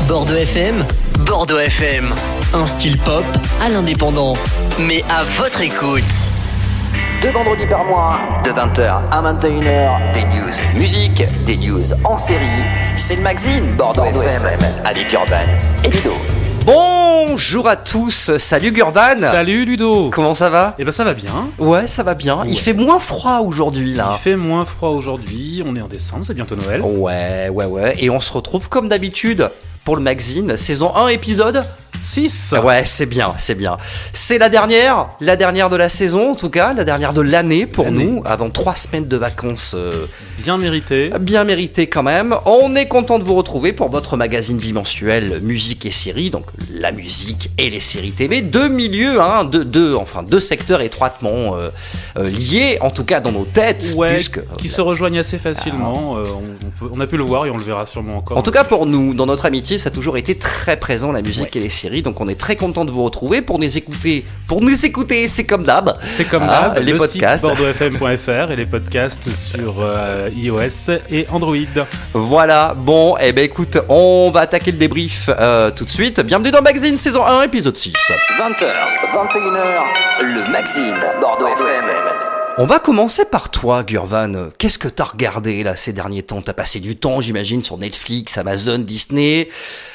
Bordeaux FM. Bordeaux FM. Un style pop à l'indépendant, mais à votre écoute. 2 vendredis par mois, de 20h à 21h, des news musique, des news en série. C'est le magazine Bordeaux FM avec Urban et Ludo. Bonjour à tous, salut Gurdan. Salut Ludo. Comment ça va ? Eh ben ça va bien. Ouais, ça va bien. Il fait moins froid aujourd'hui là. Il fait moins froid aujourd'hui, on est en décembre, c'est bientôt Noël. Ouais. Et on se retrouve comme d'habitude pour le magazine, saison 1, épisode 6. Ouais, c'est bien. C'est la dernière de la saison en tout cas, la dernière de l'année pour nous, avant 3 semaines de vacances. Bien mérité. Bien mérité quand même. On est content de vous retrouver pour votre magazine bimensuel musique et séries, donc la musique et les séries TV, deux milieux, deux secteurs étroitement liés, en tout cas dans nos têtes. Ouais, qui se rejoignent assez facilement. On a pu le voir et on le verra sûrement encore. En tout cas pour nous, dans notre amitié, ça a toujours été très présent la musique et les séries, donc on est très content de vous retrouver pour nous écouter. C'est comme d'hab. Les podcasts. BordeauxFM.fr et les podcasts sur iOS et Android. Voilà, bon, écoute, on va attaquer le débrief tout de suite. Bienvenue dans Magazine saison 1, épisode 6. 20h, 21h, le magazine Bordeaux FM. On va commencer par toi, Gurvan. Qu'est-ce que t'as regardé là ces derniers temps ? T'as passé du temps, j'imagine, sur Netflix, Amazon, Disney.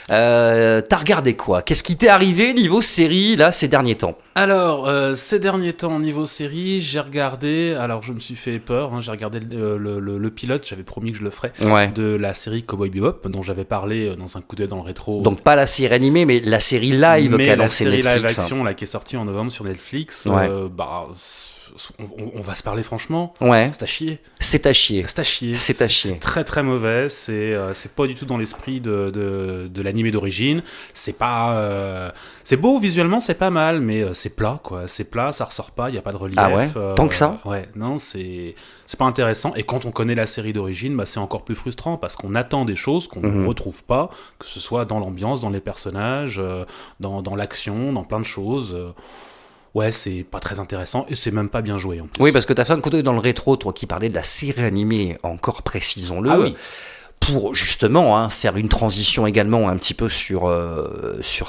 T'as regardé quoi ? Qu'est-ce qui t'est arrivé niveau série là ces derniers temps ? Alors, ces derniers temps, niveau série, j'ai regardé. Alors, je me suis fait peur. J'ai regardé le pilote. J'avais promis que je le ferais. Ouais. De la série Cowboy Bebop, dont j'avais parlé dans un coup d'œil dans le rétro. Donc pas la série animée, mais la série live qu'a lancé Netflix. La série live action là qui est sortie en novembre sur Netflix. Ouais. On va se parler franchement. Ouais. C'est à chier. C'est à chier. C'est très très mauvais. C'est pas du tout dans l'esprit de l'animé d'origine. C'est pas. C'est beau visuellement, c'est pas mal, mais c'est plat quoi. C'est plat, ça ressort pas. Il y a pas de relief. Ah ouais. Tant que ça. Ouais. Non, c'est pas intéressant. Et quand on connaît la série d'origine, c'est encore plus frustrant parce qu'on attend des choses qu'on ne retrouve pas, que ce soit dans l'ambiance, dans les personnages, dans l'action, dans plein de choses. Ouais, c'est pas très intéressant et c'est même pas bien joué en plus. Oui, parce que t'as fait un coup d'œil dans le rétro, toi qui parlais de la série animée, encore précisons-le. Ah oui. Pour justement faire une transition également un petit peu sur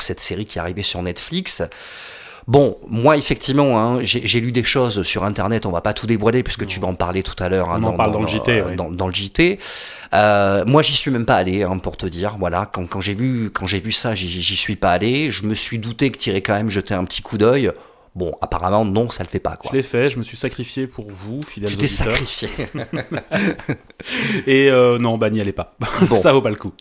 cette série qui est arrivée sur Netflix. Bon, moi effectivement, j'ai lu des choses sur internet, on va pas tout dévoiler puisque tu vas en parler tout à l'heure. On en parle dans le JT. Dans le JT. Moi j'y suis même pas allé, pour te dire. Voilà, quand j'ai vu ça, j'y suis pas allé. Je me suis douté que t'irais quand même jeter un petit coup d'œil. Bon, apparemment, non, ça le fait pas, quoi. Je l'ai fait, je me suis sacrifié pour vous, fidèles auditeurs. Tu t'es sacrifié. Et non, n'y allez pas. Bon. Ça vaut pas le coup.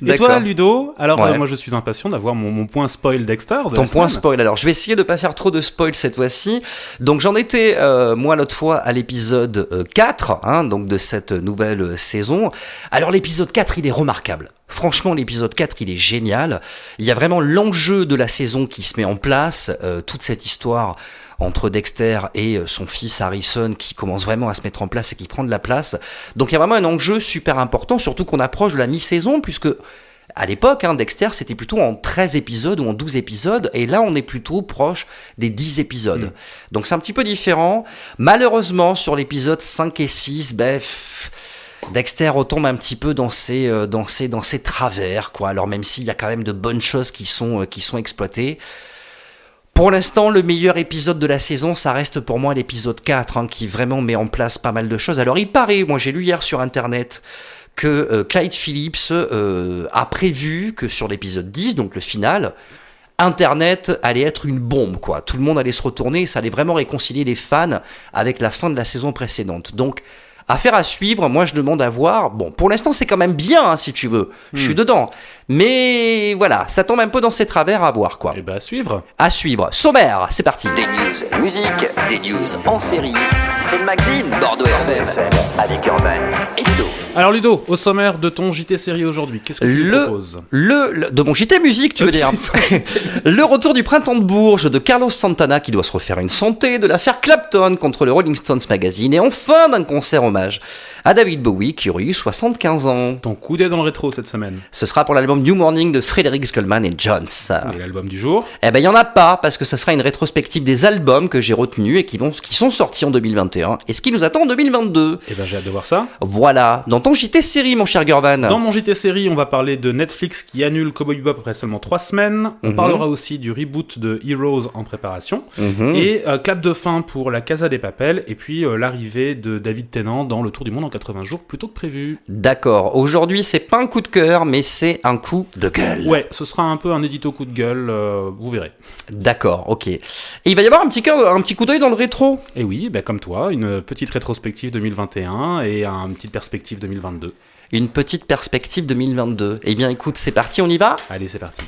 Et D'accord. toi, Ludo ? Alors, ouais. moi, je suis impatient d'avoir mon point spoil Dexter. Ton point spoil. Alors, je vais essayer de pas faire trop de spoil cette fois-ci. Donc, j'en étais, moi, l'autre fois, à l'épisode 4, donc de cette nouvelle saison. Alors, l'épisode 4, il est remarquable. Franchement, l'épisode 4, il est génial. Il y a vraiment l'enjeu de la saison qui se met en place, toute cette histoire entre Dexter et son fils Harrison qui commence vraiment à se mettre en place et qui prend de la place. Donc il y a vraiment un enjeu super important, surtout qu'on approche de la mi-saison, puisque à l'époque, Dexter, c'était plutôt en 13 épisodes ou en 12 épisodes, et là, on est plutôt proche des 10 épisodes. Donc c'est un petit peu différent. Malheureusement, sur l'épisode 5 et 6, Dexter retombe un petit peu dans ses travers, quoi. Alors même s'il y a quand même de bonnes choses qui sont exploitées. Pour l'instant, le meilleur épisode de la saison, ça reste pour moi l'épisode 4, qui vraiment met en place pas mal de choses. Alors il paraît, moi j'ai lu hier sur internet, que Clyde Phillips a prévu que sur l'épisode 10, donc le final, Internet allait être une bombe, quoi. Tout le monde allait se retourner, ça allait vraiment réconcilier les fans avec la fin de la saison précédente. Donc, affaire à suivre, moi je demande à voir. Bon, pour l'instant c'est quand même bien, si tu veux. Je suis dedans. Mais voilà, ça tombe un peu dans ses travers à voir, quoi. Et à suivre. À suivre. Sommaire, c'est parti. Des news musique, des news en série. C'est le magazine Bordeaux FM avec Urban et Ludo. Alors Ludo, au sommaire de ton JT série aujourd'hui, qu'est-ce que tu nous proposes ? De mon JT musique, tu veux dire. Le retour du printemps de Bourges de Carlos Santana qui doit se refaire une santé, de l'affaire Clapton contre le Rolling Stones Magazine et enfin d'un concert hommage à David Bowie qui aurait eu 75 ans. Ton coup d'œil dans le rétro cette semaine. Ce sera pour l'album New Morning de Frederick Scollman et Jones. Et l'album du jour? Eh ben, il n'y en a pas, parce que ça sera une rétrospective des albums que j'ai retenus et qui sont sortis en 2021 et ce qui nous attend en 2022. Eh ben, j'ai hâte de voir ça. Voilà. Dans ton JT série, mon cher Gurvan. Dans mon JT série, on va parler de Netflix qui annule Cowboy Bebop après seulement 3 semaines. On parlera aussi du reboot de Heroes en préparation. Et clap de fin pour La Casa des Papel. Et puis l'arrivée de David Tennant dans Le Tour du Monde en 80 jours, plutôt que prévu. D'accord. Aujourd'hui, c'est pas un coup de cœur, mais c'est un coup de gueule. Ouais, ce sera un peu un édito coup de gueule, vous verrez. D'accord, ok. Et il va y avoir un petit coup d'œil dans le rétro. Et oui, bah, comme toi, une petite rétrospective 2021 et une petite perspective 2022. Une petite perspective 2022. Eh bien, écoute, c'est parti, on y va ? Allez, c'est parti.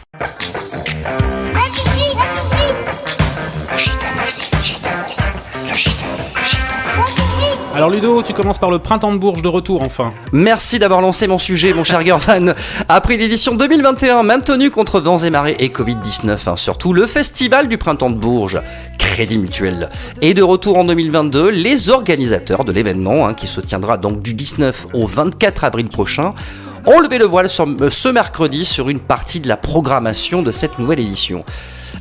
Alors Ludo, tu commences par le Printemps de Bourges de retour enfin. Merci d'avoir lancé mon sujet, mon cher Gurvan. Après l'édition 2021 maintenue contre vents et marées et Covid-19, surtout le festival du Printemps de Bourges, Crédit Mutuel, est de retour en 2022. Les organisateurs de l'événement, qui se tiendra donc du 19 au 24 avril prochain, ont levé le voile ce mercredi sur une partie de la programmation de cette nouvelle édition.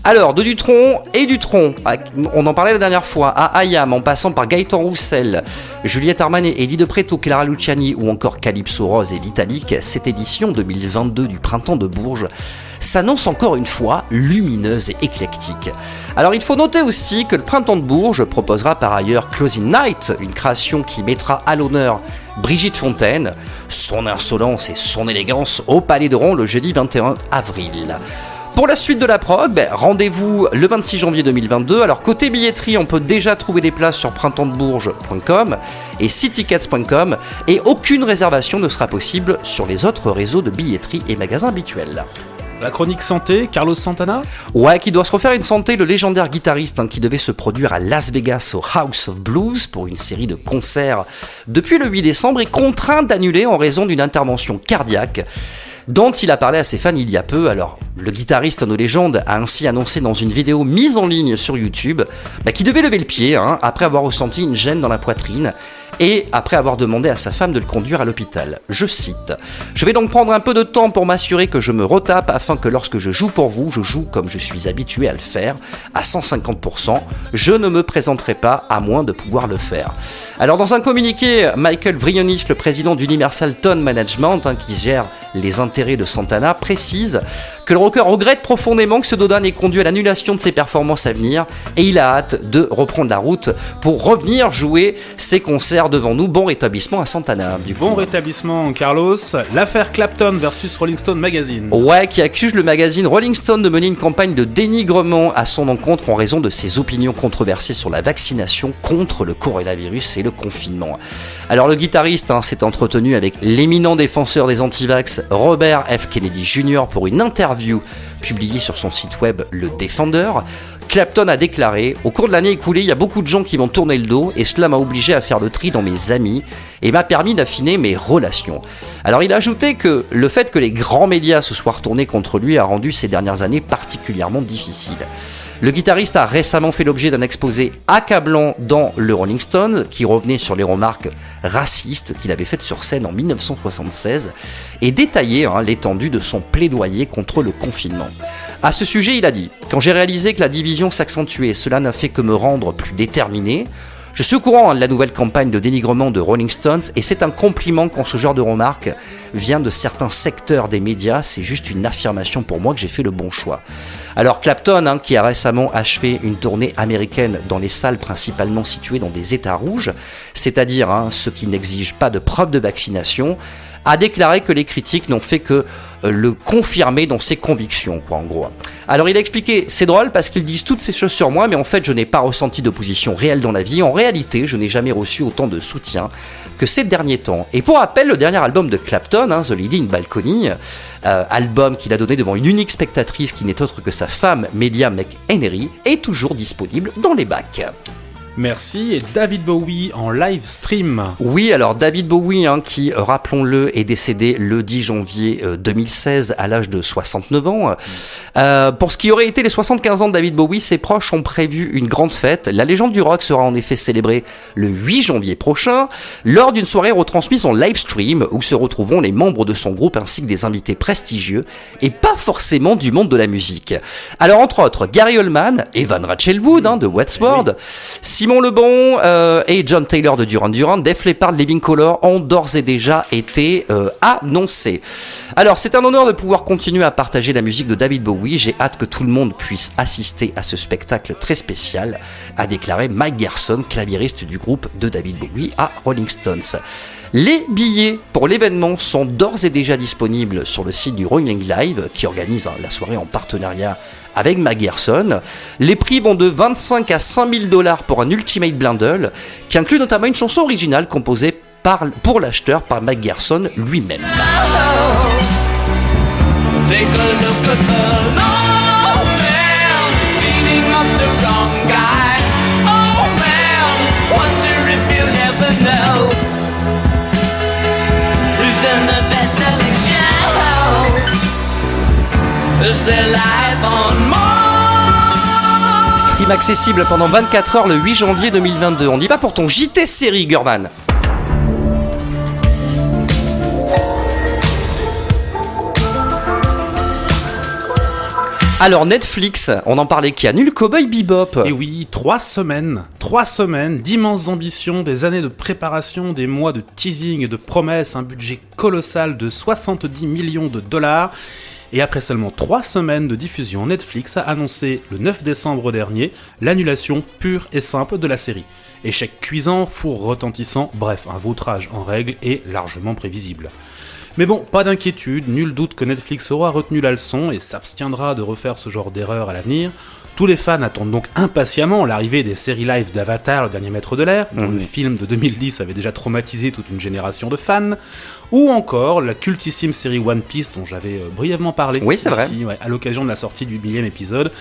Alors, de Dutronc et Dutronc, on en parlait la dernière fois, à Ayam, en passant par Gaëtan Roussel, Juliette Armanet, Eddie De Pretto, Clara Luciani ou encore Calypso Rose et Vitalik, cette édition 2022 du Printemps de Bourges s'annonce encore une fois lumineuse et éclectique. Alors il faut noter aussi que le Printemps de Bourges proposera par ailleurs Closing Night, une création qui mettra à l'honneur Brigitte Fontaine, son insolence et son élégance au Palais de Ron le jeudi 21 avril. Pour la suite de la prog, rendez-vous le 26 janvier 2022. Alors côté billetterie, on peut déjà trouver des places sur printemps-de-bourges.com et citycats.com et aucune réservation ne sera possible sur les autres réseaux de billetterie et magasins habituels. La chronique santé, Carlos Santana ? Ouais, qui doit se refaire une santé, le légendaire guitariste qui devait se produire à Las Vegas au House of Blues pour une série de concerts depuis le 8 décembre est contraint d'annuler en raison d'une intervention cardiaque dont il a parlé à ses fans il y a peu. Alors, le guitariste de légende a ainsi annoncé dans une vidéo mise en ligne sur YouTube qu'il devait lever le pied après avoir ressenti une gêne dans la poitrine et après avoir demandé à sa femme de le conduire à l'hôpital. Je cite : « Je vais donc prendre un peu de temps pour m'assurer que je me retape afin que lorsque je joue pour vous, je joue comme je suis habitué à le faire, à 150%. Je ne me présenterai pas à moins de pouvoir le faire. » Alors dans un communiqué, Michael Vrionis, le président d'Universal Tone Management, qui gère les intérêts de Santana, précise que le rocker regrette profondément que ce Dodan ait conduit à l'annulation de ses performances à venir et il a hâte de reprendre la route pour revenir jouer ses concerts devant nous. Bon rétablissement à Santana. Bon rétablissement, Carlos. L'affaire Clapton versus Rolling Stone Magazine. Ouais, qui accuse le magazine Rolling Stone de mener une campagne de dénigrement à son encontre en raison de ses opinions controversées sur la vaccination contre le coronavirus et le confinement. Alors le guitariste s'est entretenu avec l'éminent défenseur des antivax Robert F. Kennedy Jr. pour une interview publiée sur son site web Le Defender. Clapton a déclaré « Au cours de l'année écoulée, il y a beaucoup de gens qui m'ont tourné le dos et cela m'a obligé à faire le tri dans mes amis et m'a permis d'affiner mes relations. » Alors il a ajouté que le fait que les grands médias se soient retournés contre lui a rendu ces dernières années particulièrement difficiles. Le guitariste a récemment fait l'objet d'un exposé accablant dans le Rolling Stone qui revenait sur les remarques racistes qu'il avait faites sur scène en 1976 et détaillait l'étendue de son plaidoyer contre le confinement. À ce sujet, il a dit « Quand j'ai réalisé que la division s'accentuait, cela n'a fait que me rendre plus déterminé. Je suis au courant de la nouvelle campagne de dénigrement de Rolling Stones et c'est un compliment quand ce genre de remarques vient de certains secteurs des médias. C'est juste une affirmation pour moi que j'ai fait le bon choix. » Alors Clapton, qui a récemment achevé une tournée américaine dans les salles principalement situées dans des États rouges, c'est-à-dire ceux qui n'exigent pas de preuve de vaccination, a déclaré que les critiques n'ont fait que le confirmer dans ses convictions, en gros. Alors il a expliqué, c'est drôle parce qu'ils disent toutes ces choses sur moi, mais en fait je n'ai pas ressenti d'opposition réelle dans la vie. En réalité, je n'ai jamais reçu autant de soutien que ces derniers temps. Et pour rappel, le dernier album de Clapton, The Lady in Balcony, album qu'il a donné devant une unique spectatrice qui n'est autre que sa femme, Melia McHenry, est toujours disponible dans les bacs. Merci, et David Bowie en live stream. Oui, alors David Bowie, qui, rappelons-le, est décédé le 10 janvier 2016 à l'âge de 69 ans. Pour ce qui aurait été les 75 ans de David Bowie, ses proches ont prévu une grande fête. La légende du rock sera en effet célébrée le 8 janvier prochain, lors d'une soirée retransmise en live stream, où se retrouveront les membres de son groupe ainsi que des invités prestigieux, et pas forcément du monde de la musique. Alors entre autres, Gary Oldman, Evan Rachel Wood de Westworld, Simon Le Bon et John Taylor de Duran Duran, Def Leppard, Living Colour ont d'ores et déjà été annoncés. Alors c'est un honneur de pouvoir continuer à partager la musique de David Bowie. J'ai hâte que tout le monde puisse assister à ce spectacle très spécial, a déclaré Mike Garson, claviériste du groupe de David Bowie à Rolling Stones. Les billets pour l'événement sont d'ores et déjà disponibles sur le site du Rolling Live, qui organise la soirée en partenariat avec Mike Garson. Les prix vont de 25 à 5 000 $ pour un Ultimate Bundle, qui inclut notamment une chanson originale composée pour l'acheteur par Mike Garson lui-même. Take a look at the long man beating up the wrong guy. Oh man, wonder if you'll ever know who's in the best-selling show. Is there life on Mars? Stream accessible pendant 24 heures le 8 janvier 2022. On y va pour ton JT série, Gurman. Alors Netflix, on en parlait, qui annule Cowboy Bebop. Et oui, 3 semaines, d'immenses ambitions, des années de préparation, des mois de teasing et de promesses, un budget colossal de 70 millions de $. Et après seulement 3 semaines de diffusion, Netflix a annoncé le 9 décembre dernier l'annulation pure et simple de la série. Échec cuisant, four retentissant, bref, un vautrage en règle et largement prévisible. Mais bon, pas d'inquiétude, nul doute que Netflix aura retenu la leçon et s'abstiendra de refaire ce genre d'erreur à l'avenir. Tous les fans attendent donc impatiemment l'arrivée des séries live d'Avatar, le dernier maître de l'air, dont le film de 2010 avait déjà traumatisé toute une génération de fans, ou encore la cultissime série One Piece dont j'avais brièvement parlé c'est vrai. À l'occasion de la sortie du 1000e épisode,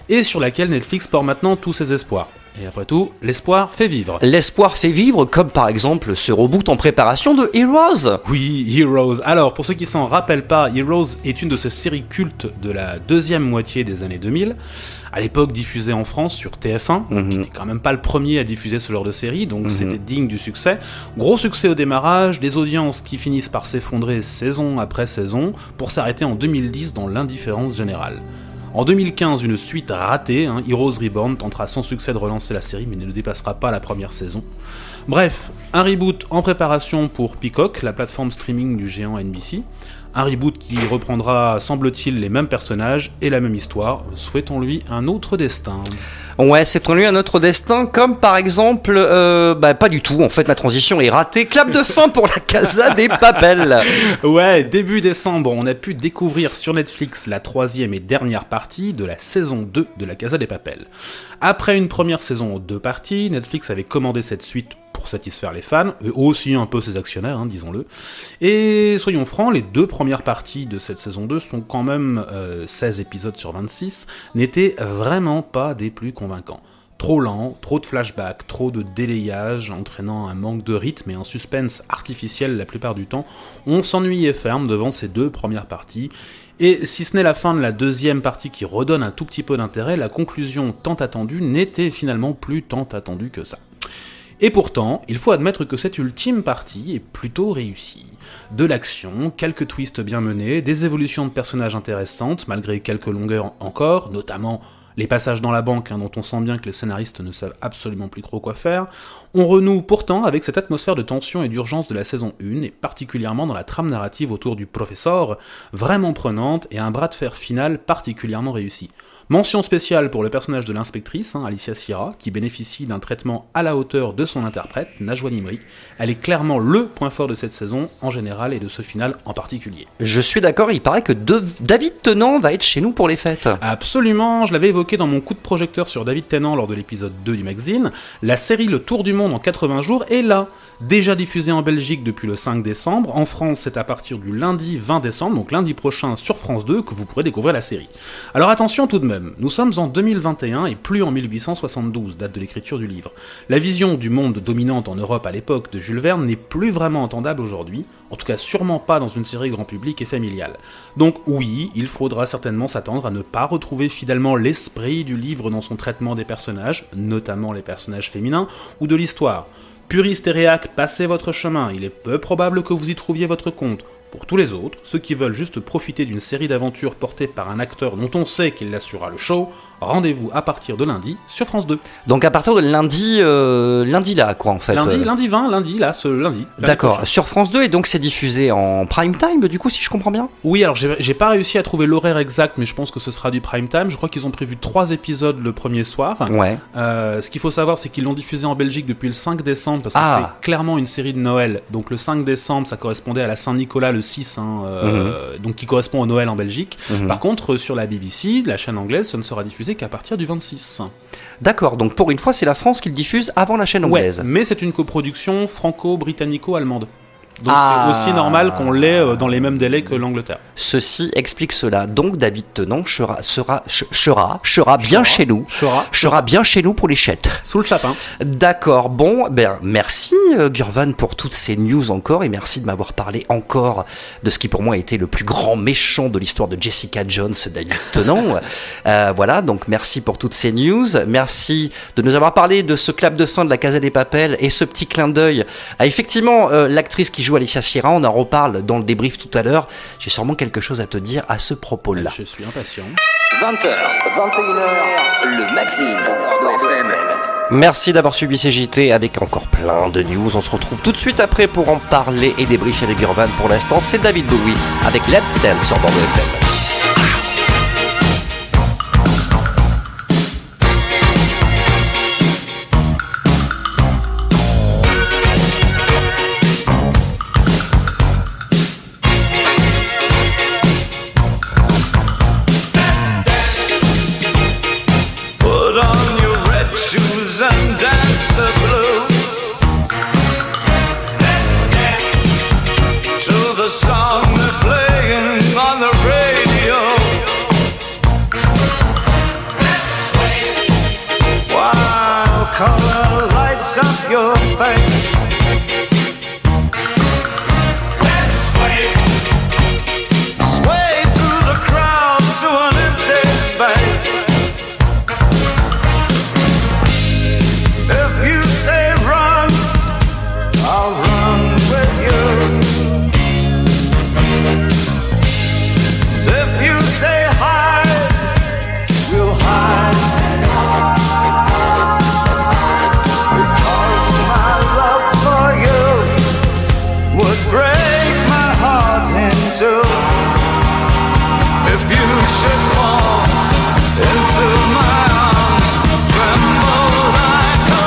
et sur laquelle Netflix porte maintenant tous ses espoirs. Et après tout, l'espoir fait vivre. L'espoir fait vivre, comme par exemple ce reboot en préparation de Heroes. Oui, Heroes. Alors, pour ceux qui s'en rappellent pas, Heroes est une de ces séries cultes de la deuxième moitié des années 2000, à l'époque diffusée en France sur TF1, qui n'était quand même pas le premier à diffuser ce genre de série, donc c'était digne du succès. Gros succès au démarrage, des audiences qui finissent par s'effondrer saison après saison, pour s'arrêter en 2010 dans l'indifférence générale. En 2015, une suite ratée, Heroes Reborn, tentera sans succès de relancer la série, mais ne dépassera pas la première saison. Bref, un reboot en préparation pour Peacock, la plateforme streaming du géant NBC. Un reboot qui reprendra, semble-t-il, les mêmes personnages et la même histoire. Souhaitons-lui un autre destin. Ouais, c'est lui un autre destin, comme par exemple, pas du tout, en fait ma transition est ratée, clap de fin pour la Casa des Papel. Ouais, début décembre, on a pu découvrir sur Netflix la 3e et dernière partie de la saison 2 de la Casa des Papel. Après une première saison en 2 parties, Netflix avait commandé cette suite pour satisfaire les fans, et aussi un peu ses actionnaires, disons-le. Et soyons francs, les 2 premières parties de cette saison 2 sont quand même 16 épisodes sur 26, n'étaient vraiment pas des plus convaincants. Trop lent, trop de flashbacks, trop de délayage, entraînant un manque de rythme et un suspense artificiel la plupart du temps. On s'ennuyait ferme devant ces 2 premières parties, et si ce n'est la fin de la 2e partie qui redonne un tout petit peu d'intérêt, la conclusion tant attendue n'était finalement plus tant attendue que ça. Et pourtant, il faut admettre que cette ultime partie est plutôt réussie. De l'action, quelques twists bien menés, des évolutions de personnages intéressantes, malgré quelques longueurs encore, notamment les passages dans la banque, dont on sent bien que les scénaristes ne savent absolument plus trop quoi faire. On renoue pourtant avec cette atmosphère de tension et d'urgence de la saison 1, et particulièrement dans la trame narrative autour du professeur, vraiment prenante, et un bras de fer final particulièrement réussi. Mention spéciale pour le personnage de l'inspectrice, Alicia Sierra, qui bénéficie d'un traitement à la hauteur de son interprète, Najwa Nimri. Elle est clairement le point fort de cette saison en général et de ce final en particulier. Je suis d'accord, il paraît que David Tennant va être chez nous pour les fêtes. Absolument, je l'avais évoqué évoqué dans mon coup de projecteur sur David Tennant lors de l'épisode 2 du magazine, la série Le Tour du Monde en 80 jours est là. Déjà diffusée en Belgique depuis le 5 décembre, en France c'est à partir du lundi 20 décembre, donc lundi prochain sur France 2, que vous pourrez découvrir la série. Alors attention tout de même, nous sommes en 2021 et plus en 1872, date de l'écriture du livre. La vision du monde dominante en Europe à l'époque de Jules Verne n'est plus vraiment entendable aujourd'hui, en tout cas sûrement pas dans une série grand public et familiale. Donc oui, il faudra certainement s'attendre à ne pas retrouver fidèlement l'esprit du livre dans son traitement des personnages, notamment les personnages féminins, ou de l'histoire. Puristes et réacs, passez votre chemin, il est peu probable que vous y trouviez votre compte. Pour tous les autres, ceux qui veulent juste profiter d'une série d'aventures portée par un acteur dont on sait qu'il assurera le show, rendez-vous à partir de lundi sur France 2. Donc à partir de lundi là, quoi, en fait. Lundi 20, ce lundi. D'accord, sur France 2, et donc c'est diffusé en prime time, du coup, si je comprends bien. Oui, alors j'ai pas réussi à trouver l'horaire exact, mais je pense que ce sera du prime time. Je crois qu'ils ont prévu 3 épisodes le premier soir. Ouais. Ce qu'il faut savoir, c'est qu'ils l'ont diffusé en Belgique depuis le 5 décembre, parce que c'est clairement une série de Noël. Donc le 5 décembre, ça correspondait à la Saint-Nicolas le 6, donc qui correspond au Noël en Belgique. Par contre, sur la BBC, la chaîne anglaise, ça ne sera diffusé qu'à partir du 26. D'accord, donc pour une fois, c'est la France qui le diffuse avant la chaîne anglaise. Ouais, mais c'est une coproduction franco-britannico-allemande. Donc c'est aussi normal qu'on l'ait dans les mêmes délais que l'Angleterre. Ceci explique cela. Donc David Tennant sera bien chez nous. Sera bien chez nous pour les chètes. Sous le sapin. D'accord. Bon, merci Gurvan pour toutes ces news encore, et merci de m'avoir parlé encore de ce qui pour moi a été le plus grand méchant de l'histoire de Jessica Jones, David Tennant. Voilà, donc merci pour toutes ces news. Merci de nous avoir parlé de ce clap de fin de la Casa des Papel et ce petit clin d'œil à effectivement l'actrice qui joue Alicia Sierra. On en reparle dans le débrief tout à l'heure. J'ai sûrement quelque chose à te dire à ce propos-là. Je suis impatient. 20h, 21h, le magazine de FM. Merci d'avoir suivi CJT avec encore plein de news. On se retrouve tout de suite après pour en parler et débriefer avec Gurvan. Pour l'instant, c'est David Bowie avec Let's Dance sur Bordeaux FM. And dance the blues. To the song they're playing on the radio. While color lights up your face. Sway through the crowd to an empty space. If you say run, I'll run with you. If you say hide, we'll hide. Because my love for you would break my heart in two. If you should fall into my arms, tremble like a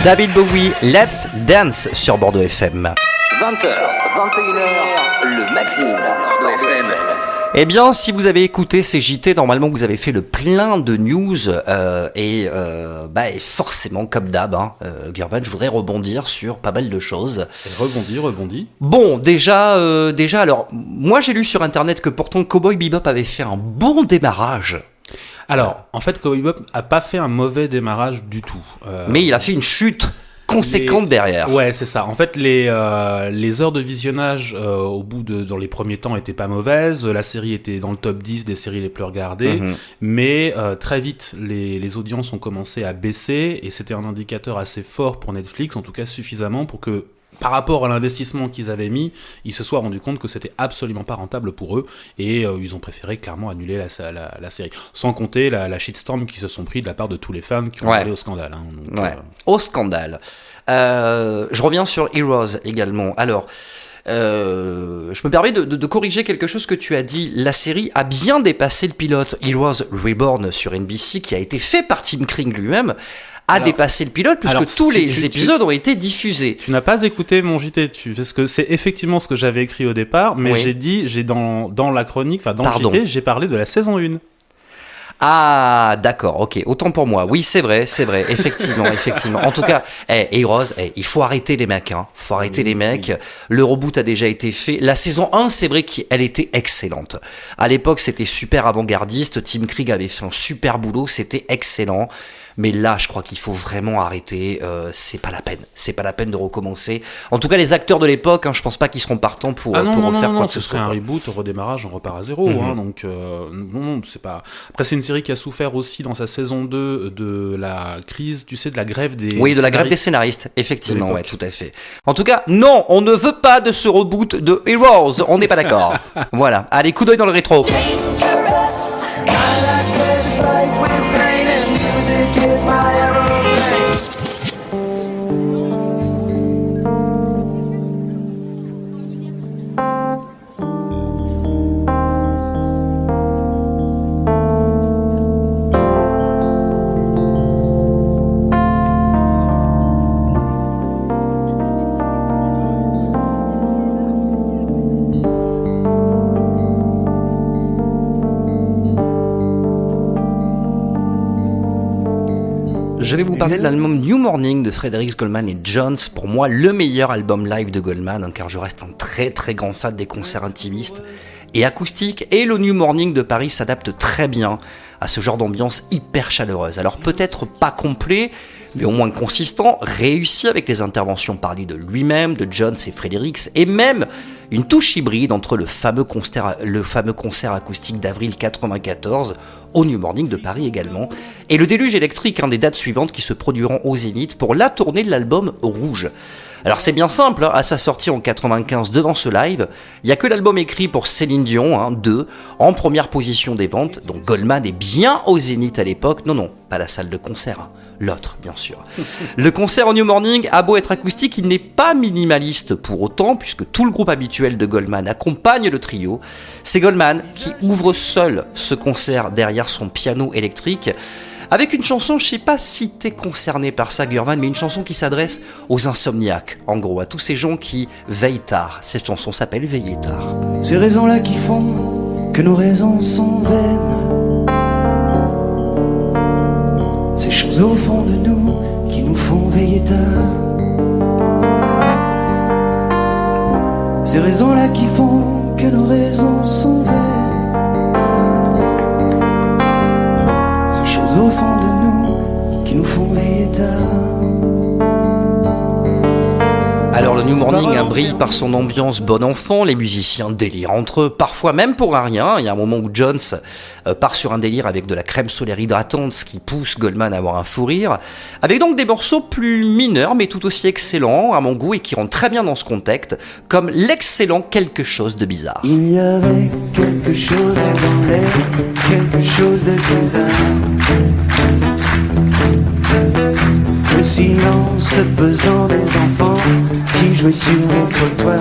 David Bowie, Let's Dance sur Bordeaux FM. 20h, 21h, le magazine de FM. Eh bien, si vous avez écouté ces JT, normalement vous avez fait le plein de news et forcément, comme d'hab, Gurban, je voudrais rebondir sur pas mal de choses. Rebondis. Bon, déjà, alors, moi j'ai lu sur internet que pourtant Cowboy Bebop avait fait un bon démarrage. Alors, en fait, Cowboy Bebop a pas fait un mauvais démarrage du tout. Mais il a fait une chute conséquente derrière. Ouais, c'est ça. En fait, les heures de visionnage dans les premiers temps étaient pas mauvaises. La série était dans le top 10 des séries les plus regardées. Mais très vite, les audiences ont commencé à baisser et c'était un indicateur assez fort pour Netflix, en tout cas suffisamment pour que, par rapport à l'investissement qu'ils avaient mis, ils se soient rendus compte que c'était absolument pas rentable pour eux et ils ont préféré clairement annuler la série. Sans compter la shitstorm qu'ils se sont pris de la part de tous les fans qui ont allé au scandale. Au scandale. Je reviens sur Heroes également. Alors, je me permets de corriger quelque chose que tu as dit. La série a bien dépassé le pilote. Heroes Reborn sur NBC, qui a été fait par Tim Kring lui-même, a dépassé le pilote puisque tous les épisodes ont été diffusés. Tu n'as pas écouté mon JT, parce que c'est effectivement ce que j'avais écrit au départ, mais j'ai dans la chronique, enfin dans le JT, j'ai parlé de la saison 1. Ah, d'accord, ok, autant pour moi. Oui, c'est vrai, effectivement. En tout cas, Heroes, il faut arrêter les mecs, Le reboot a déjà été fait. La saison 1, c'est vrai qu'elle était excellente. À l'époque, c'était super avant-gardiste. Tim Kring avait fait un super boulot, c'était excellent. Mais là, je crois qu'il faut vraiment arrêter. C'est pas la peine de recommencer. En tout cas, les acteurs de l'époque, je pense pas qu'ils seront partants pour refaire quoi que ce soit. Ce serait un reboot, au redémarrage, on repart à zéro. Donc, non, c'est pas. Après, c'est une série qui a souffert aussi dans sa saison 2 de la crise, tu sais, de la grève des. Oui, de la grève des scénaristes, effectivement, ouais, tout à fait. En tout cas, non, on ne veut pas de ce reboot de Heroes. On n'est pas d'accord. Voilà. Allez, coup d'œil dans le rétro. Je vais vous parler de l'album New Morning de Fredericks Goldman et Jones, pour moi le meilleur album live de Goldman, car je reste un très très grand fan des concerts intimistes et acoustiques, et le New Morning de Paris s'adapte très bien à ce genre d'ambiance hyper chaleureuse. Alors peut-être pas complet, mais au moins consistant, réussi avec les interventions parlées de lui-même, de Jones et Fredericks, et même une touche hybride entre le fameux concert acoustique d'avril 94 au New Morning de Paris également, et le déluge électrique des dates suivantes qui se produiront au Zénith pour la tournée de l'album Rouge. Alors c'est bien simple, à sa sortie en 95 devant ce live, il n'y a que l'album écrit pour Céline Dion, 2, en première position des ventes, donc Goldman est bien au Zénith à l'époque, non, pas la salle de concert, l'autre bien sûr. Le concert au New Morning a beau être acoustique, il n'est pas minimaliste pour autant, puisque tout le groupe habituel de Goldman accompagne le trio. C'est Goldman qui ouvre seul ce concert derrière son piano électrique, avec une chanson, je sais pas si t'es concerné par ça, Gurvan, mais une chanson qui s'adresse aux insomniaques, en gros, à tous ces gens qui veillent tard. Cette chanson s'appelle Veiller tard. Ces raisons-là qui font que nos raisons sont vaines, ces choses au fond de nous qui nous font veiller tard, ces raisons-là qui font que nos raisons sont vaines, au fond de nous, qui nous font veiller tard. Alors le New Morning brille par son ambiance bon enfant, les musiciens délirent entre eux, parfois même pour un rien. Il y a un moment où Jones part sur un délire avec de la crème solaire hydratante, ce qui pousse Goldman à avoir un fou rire, avec donc des morceaux plus mineurs mais tout aussi excellents à mon goût et qui rentrent très bien dans ce contexte, comme l'excellent Quelque chose de bizarre. Il y avait quelque chose dans l'air, quelque chose de bizarre, le silence pesant des enfants qui jouaient sur le trottoir,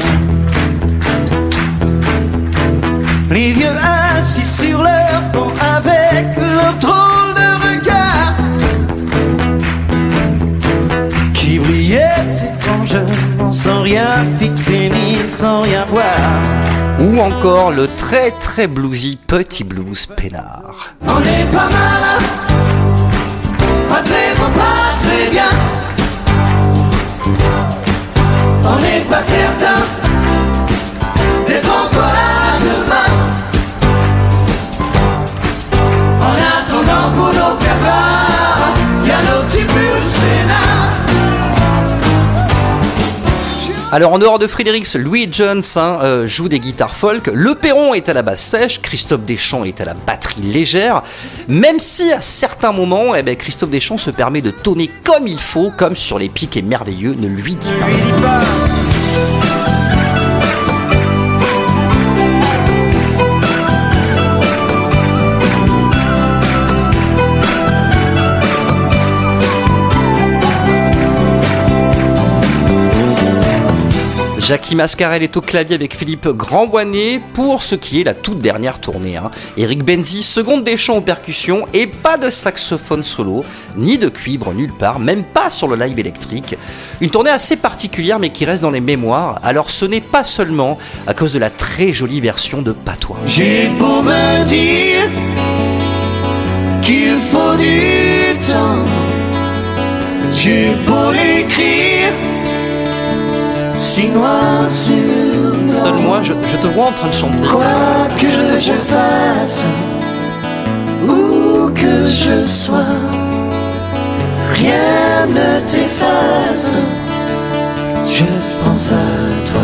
les vieux assis sur leur banc avec leur drôle de regard qui brillait étrangement sans rien fixer ni sans rien voir. Ou encore le très très bluesy Petit Blues Peinard. On est pas mal, hein? Pas très beau, pas très bien. On n'est pas certain d'être encore là demain. En attendant pour nos cafards, y'a nos petits blues peinards. Alors en dehors de Fredericks, Louis Jones joue des guitares folk, Le Perron est à la basse sèche, Christophe Deschamps est à la batterie légère, même si à certains moments, Christophe Deschamps se permet de tonner comme il faut, comme sur les pics et merveilleux, ne lui dit pas. Jackie Mascarel est au clavier avec Philippe Grandboinet pour ce qui est la toute dernière tournée. Eric Benzi, seconde Deschamps aux percussions et pas de saxophone solo, ni de cuivre nulle part, même pas sur le live électrique. Une tournée assez particulière mais qui reste dans les mémoires, alors ce n'est pas seulement à cause de la très jolie version de Patois. J'ai beau me dire qu'il faut du temps, j'ai beau l'écrire, si noir sur noir. Seul moi, je te vois en train de chanter. Quoi que je fasse, où que je sois, rien ne t'efface, je pense à toi.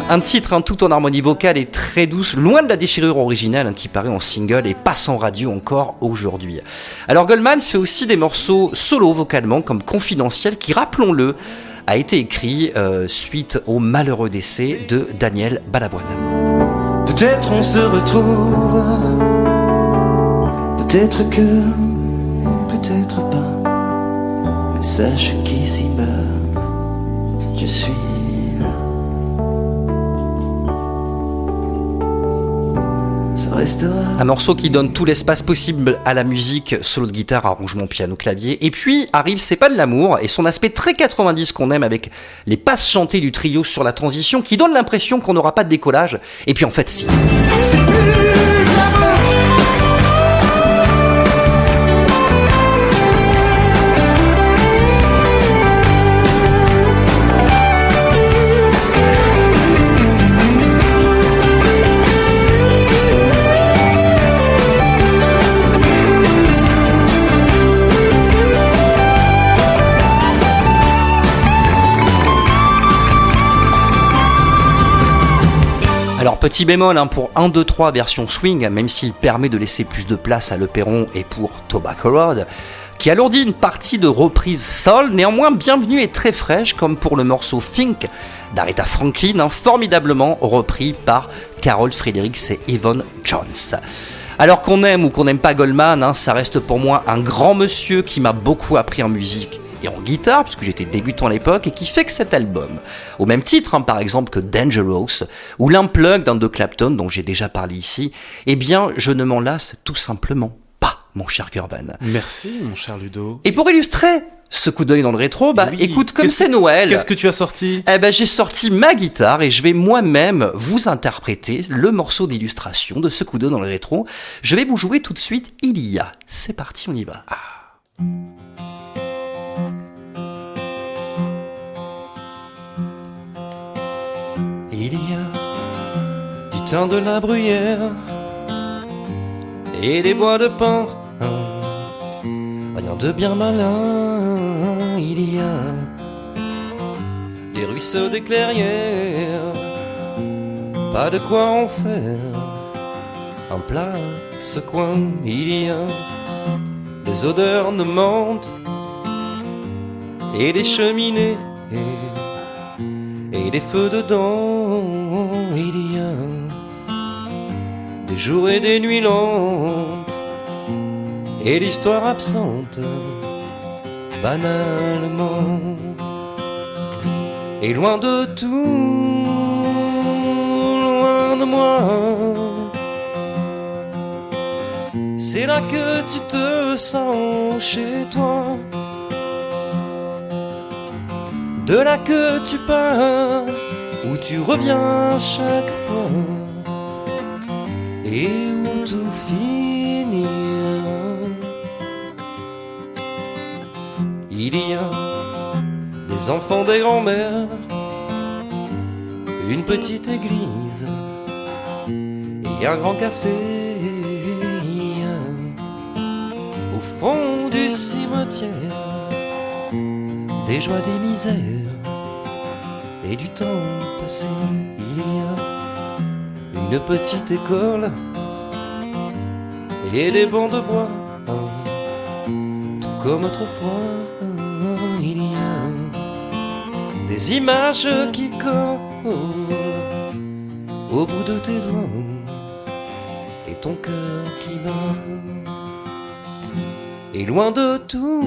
Un titre tout en harmonie vocale et très douce, loin de la déchirure originale qui paraît en single et passe en radio encore aujourd'hui. Alors Goldman fait aussi des morceaux solo vocalement comme Confidentiel qui, rappelons-le, a été écrit suite au malheureux décès de Daniel Balavoine. Peut-être on se retrouve, peut-être que, peut-être pas, mais sache qu'ici-bas, je suis là. Ça restera. Un morceau qui donne tout l'espace possible à la musique, solo de guitare, arrangement piano, clavier. Et puis arrive C'est pas de l'amour et son aspect très 90 qu'on aime avec les passes chantées du trio sur la transition qui donne l'impression qu'on n'aura pas de décollage. Et puis en fait si. C'est plus l'amour. Alors petit bémol pour 1, 2, 3 version swing, même s'il permet de laisser plus de place à Le Perron et pour Tobacco Road, qui alourdit une partie de reprise soul, néanmoins bienvenue et très fraîche, comme pour le morceau Think d'Aretha Franklin, formidablement repris par Carol Fredericks et Yvonne Jones. Alors qu'on aime ou qu'on n'aime pas Goldman, ça reste pour moi un grand monsieur qui m'a beaucoup appris en musique et en guitare, puisque j'étais débutant à l'époque, et qui fait que cet album, au même titre par exemple que Dangerous, ou l'Unplugged de Clapton, dont j'ai déjà parlé ici, eh bien je ne m'en lasse tout simplement pas, mon cher Urban. Merci, mon cher Ludo. Et pour illustrer ce coup d'œil dans le rétro, Oui. écoute, comme c'est Noël... Qu'est-ce que tu as sorti ? J'ai sorti ma guitare et je vais moi-même vous interpréter le morceau d'illustration de ce coup d'œil dans le rétro. Je vais vous jouer tout de suite Ilia. C'est parti, on y va. Il y a du temps de la bruyère et des bois de pin, rien de bien malin. Il y a des ruisseaux, des clairières, pas de quoi en faire un plat, ce coin. Il y a des odeurs de menthe et des cheminées et des feux dedans. Il y a des jours et des nuits lentes et l'histoire absente banalement. Et loin de tout, loin de moi, c'est là que tu te sens chez toi. De là que tu pars où tu reviens chaque fois et où tout finira. Il y a des enfants, des grands-mères, une petite église et un grand café. Au fond du cimetière, des joies, des misères et du temps passé. Il y a une petite école et des bancs de bois, tout comme autrefois. Il y a des images qui collent au bout de tes doigts et ton cœur qui bat. Et loin de tout,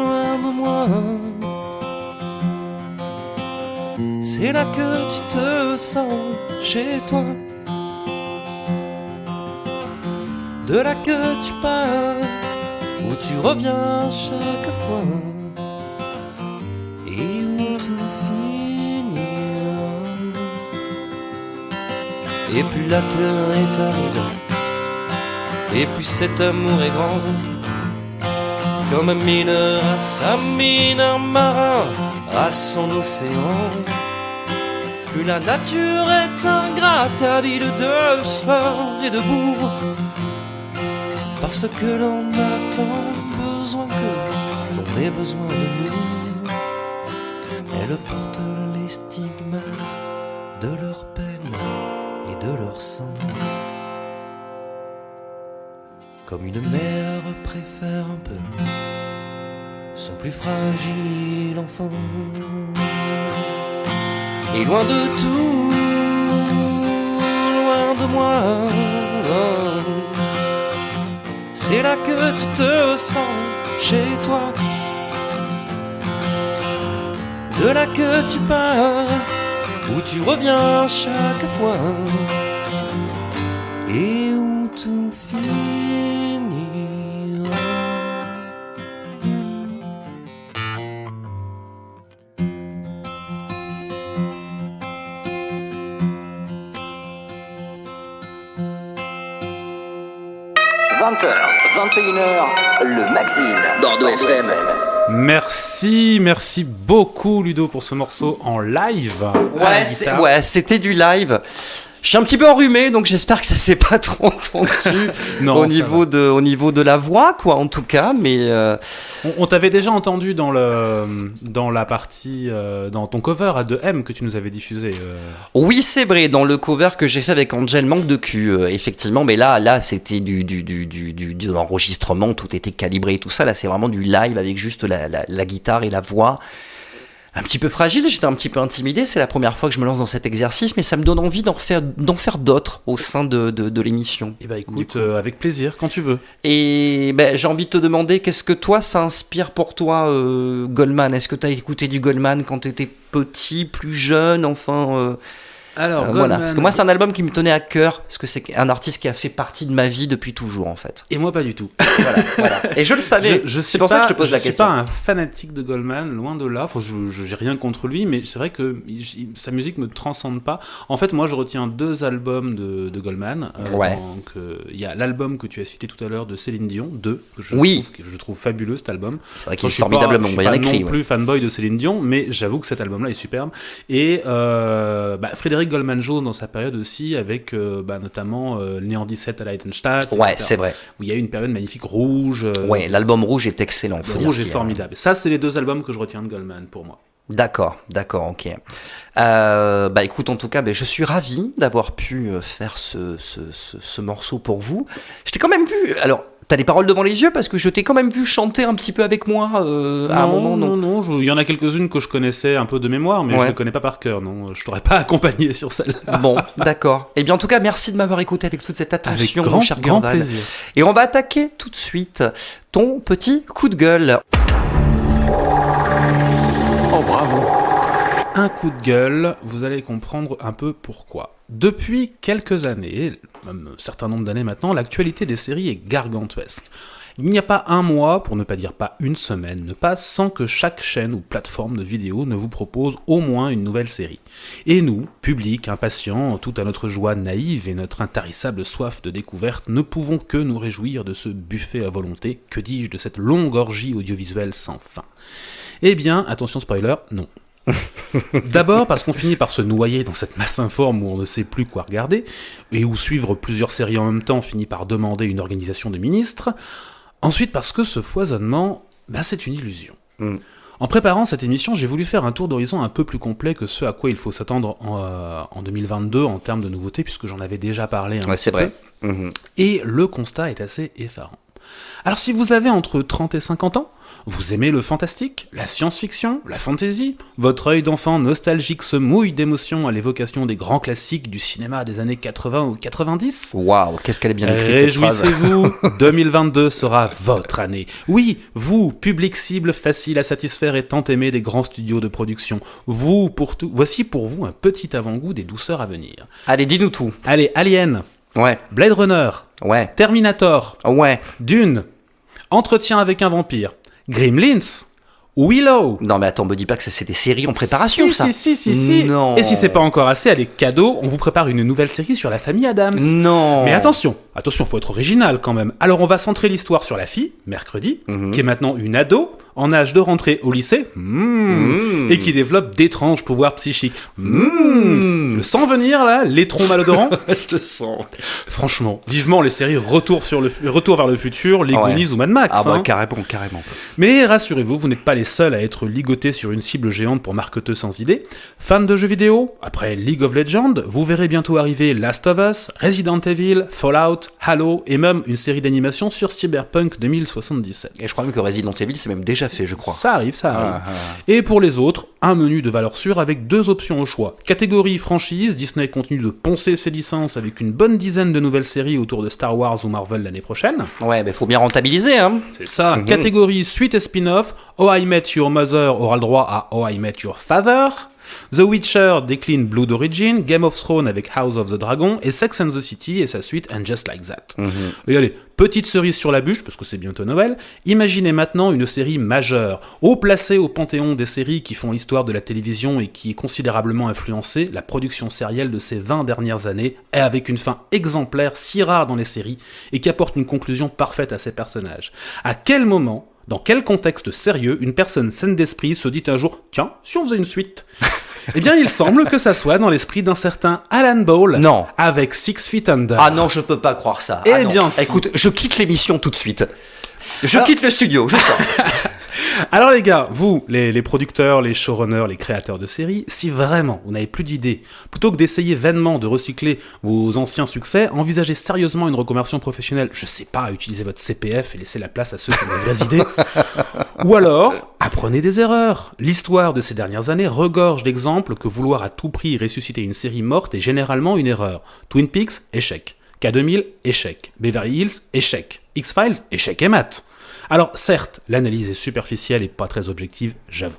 loin de moi, c'est là que tu te sens chez toi. De là que tu pars, où tu reviens chaque fois et où tout finira. Et plus la terre est aride, et plus cet amour est grand, comme un mineur à sa mine, un marin à son océan. Plus la nature est ingrate, avide de sueur et de boue, parce que l'on a tant besoin que l'on ait besoin de nous. Elle porte les stigmates de leur peine et de leur sang, comme une mère préfère un peu son plus fragile enfant. Et loin de tout, loin de moi, c'est là que tu te sens chez toi. De là que tu pars, où tu reviens chaque fois et où tout finira. 20h, 21h, le magazine Bordeaux FM. Merci beaucoup Ludo pour ce morceau en live. Ouais, c'était du live. Je suis un petit peu enrhumé, donc j'espère que ça s'est pas trop entendu Non, au niveau de la voix, quoi, en tout cas. Mais on t'avait déjà entendu dans la partie dans ton cover à 2M que tu nous avais diffusé. Oui, c'est vrai, dans le cover que j'ai fait avec Angel Manque de cul, effectivement. Mais là, c'était de l'enregistrement, tout était calibré et tout ça. Là, c'est vraiment du live avec juste la guitare et la voix. Un petit peu fragile, j'étais un petit peu intimidé, c'est la première fois que je me lance dans cet exercice, mais ça me donne envie d'en faire d'autres au sein de l'émission. Et bah écoute, avec plaisir, quand tu veux. Et j'ai envie de te demander, qu'est-ce que toi ça inspire pour toi, Goldman? Est-ce que tu as écouté du Goldman quand tu étais petit, plus jeune, enfin Alors, voilà. Parce que moi c'est un album qui me tenait à cœur, parce que c'est un artiste qui a fait partie de ma vie depuis toujours en fait. Et moi pas du tout. Voilà. Et je le savais, c'est pour ça que je te pose la question. Je suis pas un fanatique de Goldman, loin de là. Enfin, j'ai rien contre lui, mais c'est vrai que sa musique me transcende pas. En fait, moi je retiens 2 albums de Goldman. Donc il y a l'album que tu as cité tout à l'heure de Céline Dion, que je trouve fabuleux cet album. C'est vrai qu'il est formidablement bien écrit. Je suis pas non plus fanboy de Céline Dion, mais j'avoue que cet album-là est superbe. Et Frédéric Goldman Jones dans sa période aussi, avec notamment Néant 17 à la Heidenstadt. Ouais, c'est vrai. Où il y a eu une période magnifique, Rouge. Ouais, l'album Rouge est excellent. Le Rouge est formidable. Ça, c'est les 2 albums que je retiens de Goldman pour moi. D'accord, ok. Écoute, en tout cas, je suis ravi d'avoir pu faire ce morceau pour vous. Je t'ai quand même vu. Alors, t'as les paroles devant les yeux parce que je t'ai quand même vu chanter un petit peu avec moi à un moment. Non. Il y en a quelques-unes que je connaissais un peu de mémoire, mais je les connais pas par cœur. Non, je t'aurais pas accompagné sur celle-là. Bon, d'accord. Eh bien, en tout cas, merci de m'avoir écouté avec toute cette attention, avec mon cher grand Gurvan. plaisir. Et on va attaquer tout de suite ton petit coup de gueule. Oh, bravo. Un coup de gueule, vous allez comprendre un peu pourquoi. Depuis quelques années, même un certain nombre d'années maintenant, l'actualité des séries est gargantuesque. Il n'y a pas un mois, pour ne pas dire pas une semaine, ne passe sans que chaque chaîne ou plateforme de vidéo ne vous propose au moins une nouvelle série. Et nous, public, impatients, tout à notre joie naïve et notre intarissable soif de découverte, ne pouvons que nous réjouir de ce buffet à volonté, que dis-je, de cette longue orgie audiovisuelle sans fin. Eh bien, attention spoiler, non. D'abord parce qu'on finit par se noyer dans cette masse informe où on ne sait plus quoi regarder, et où suivre plusieurs séries en même temps finit par demander une organisation de ministres. Ensuite parce que ce foisonnement, c'est une illusion. En préparant cette émission, j'ai voulu faire un tour d'horizon un peu plus complet que ce à quoi il faut s'attendre en 2022 en termes de nouveautés, puisque j'en avais déjà parlé un petit peu. Et le constat est assez effarant. Alors si vous avez entre 30 et 50 ans, vous aimez le fantastique, la science-fiction, la fantasy, votre œil d'enfant nostalgique se mouille d'émotion à l'évocation des grands classiques du cinéma des années 80 ou 90. Waouh, qu'est-ce qu'elle est bien écrite cette phrase. Réjouissez-vous, 2022 sera votre année. Oui, vous, public cible facile à satisfaire et tant aimé des grands studios de production. Vous, pour tout, voici pour vous un petit avant-goût des douceurs à venir. Allez, dis-nous tout. Allez, Alien, Ouais, Blade Runner, ouais, Terminator, ouais. Dune, Entretien avec un vampire, Gremlins, Willow. Non mais attends, me dis pas que c'est des séries en préparation, ça. Si. Non. Et si c'est pas encore assez, allez, cadeau, on vous prépare une nouvelle série sur la famille Addams. Non. Mais attention, faut être original quand même. Alors on va centrer l'histoire sur la fille, mercredi, qui est maintenant une ado, en âge de rentrer au lycée, et qui développe d'étranges pouvoirs psychiques. Je le sens venir là, l'étron malodorant. Je le sens. Franchement, vivement les séries Retour vers le futur, Les Goonies ou Mad Max. Ah bah carrément. Mais rassurez-vous, vous n'êtes pas les seuls à être ligotés sur une cible géante pour marketeux sans idée. Fans de jeux vidéo, après League of Legends, vous verrez bientôt arriver Last of Us, Resident Evil, Fallout, Halo et même une série d'animation sur Cyberpunk 2077. Et je crois même que Resident Evil c'est même déjà fait, je crois. Ça arrive. Et pour les autres, un menu de valeur sûre avec 2 options au choix. Catégorie franchise, Disney continue de poncer ses licences avec une bonne dizaine de nouvelles séries autour de Star Wars ou Marvel l'année prochaine. Ouais, mais faut bien rentabiliser, hein. C'est ça. Catégorie suite et spin-off, Oh I Met Your Mother aura le droit à Oh I Met Your Father. The Witcher décline Blood Origin, Game of Thrones avec House of the Dragon, et Sex and the City et sa suite And Just Like That. Et allez, petite cerise sur la bûche, parce que c'est bientôt Noël, imaginez maintenant une série majeure, haut placée au panthéon des séries qui font l'histoire de la télévision et qui est considérablement influencé la production sérielle de ces 20 dernières années, et avec une fin exemplaire si rare dans les séries, et qui apporte une conclusion parfaite à ses personnages. À quel moment, dans quel contexte sérieux, une personne saine d'esprit se dit un jour « Tiens, si on faisait une suite ?» Eh bien, il semble que ça soit dans l'esprit d'un certain Alan Ball. Non. Avec 6 Feet Under. Ah non, je peux pas croire ça. Eh Ah non. bien, si. Écoute, je quitte l'émission tout de suite. Je quitte le studio, je sors. Alors les gars, vous, les producteurs, les showrunners, les créateurs de séries, si vraiment vous n'avez plus d'idées, plutôt que d'essayer vainement de recycler vos anciens succès, envisagez sérieusement une reconversion professionnelle. Je sais pas, utilisez votre CPF et laissez la place à ceux qui ont des vraies idées. Ou alors, apprenez des erreurs. L'histoire de ces dernières années regorge d'exemples que vouloir à tout prix ressusciter une série morte est généralement une erreur. Twin Peaks, échec. K2000, échec. Beverly Hills, échec. X-Files, échec et mat. Alors certes, l'analyse est superficielle et pas très objective, j'avoue.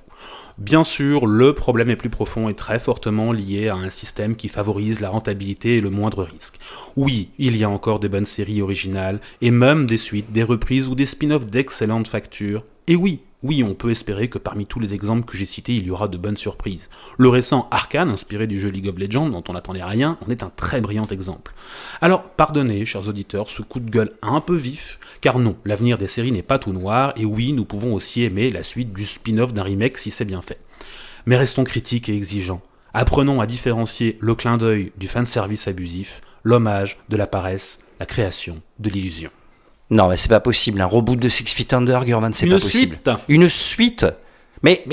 Bien sûr, le problème est plus profond et très fortement lié à un système qui favorise la rentabilité et le moindre risque. Oui, il y a encore des bonnes séries originales, et même des suites, des reprises ou des spin-offs d'excellente facture. Et oui, on peut espérer que parmi tous les exemples que j'ai cités, il y aura de bonnes surprises. Le récent Arcane, inspiré du jeu League of Legends, dont on n'attendait rien, en est un très brillant exemple. Alors, pardonnez, chers auditeurs, ce coup de gueule un peu vif, car non, l'avenir des séries n'est pas tout noir, et oui, nous pouvons aussi aimer la suite du spin-off d'un remake si c'est bien fait. Mais restons critiques et exigeants. Apprenons à différencier le clin d'œil du fanservice abusif, l'hommage de la paresse, la création de l'illusion. Non, mais c'est pas possible. Un reboot de Six Feet Under, Gurvan, c'est pas possible. Une suite. Mais,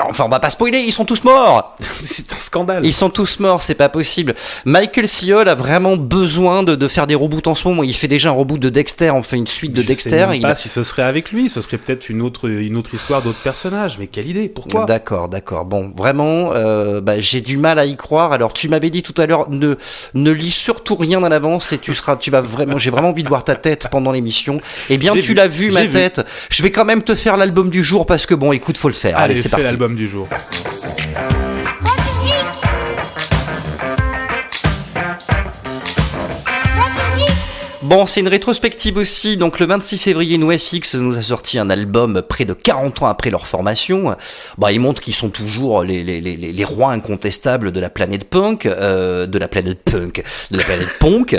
enfin, on va pas spoiler, ils sont tous morts. C'est un scandale. Ils sont tous morts, c'est pas possible. Michael C. Hall a vraiment besoin de faire des reboots en ce moment. Il fait déjà un reboot de Dexter, on fait une suite de Dexter. Je sais même pas si ce serait avec lui, ce serait peut-être une autre histoire d'autres personnages. Mais quelle idée, pourquoi ? D'accord. Bon, vraiment, j'ai du mal à y croire. Alors, tu m'avais dit tout à l'heure, ne lis surtout rien à l'avance et j'ai vraiment envie de voir ta tête pendant l'émission. Eh bien, tu l'as vu, ma tête. Je vais quand même te faire l'album du jour parce que bon, écoute, faut le faire. Allez, c'est parti. L'album du jour. Bon, c'est une rétrospective aussi. Donc, le 26 février, NoFX nous a sorti un album près de 40 ans après leur formation. Bah, ils montrent qu'ils sont toujours les rois incontestables de la planète punk, punk.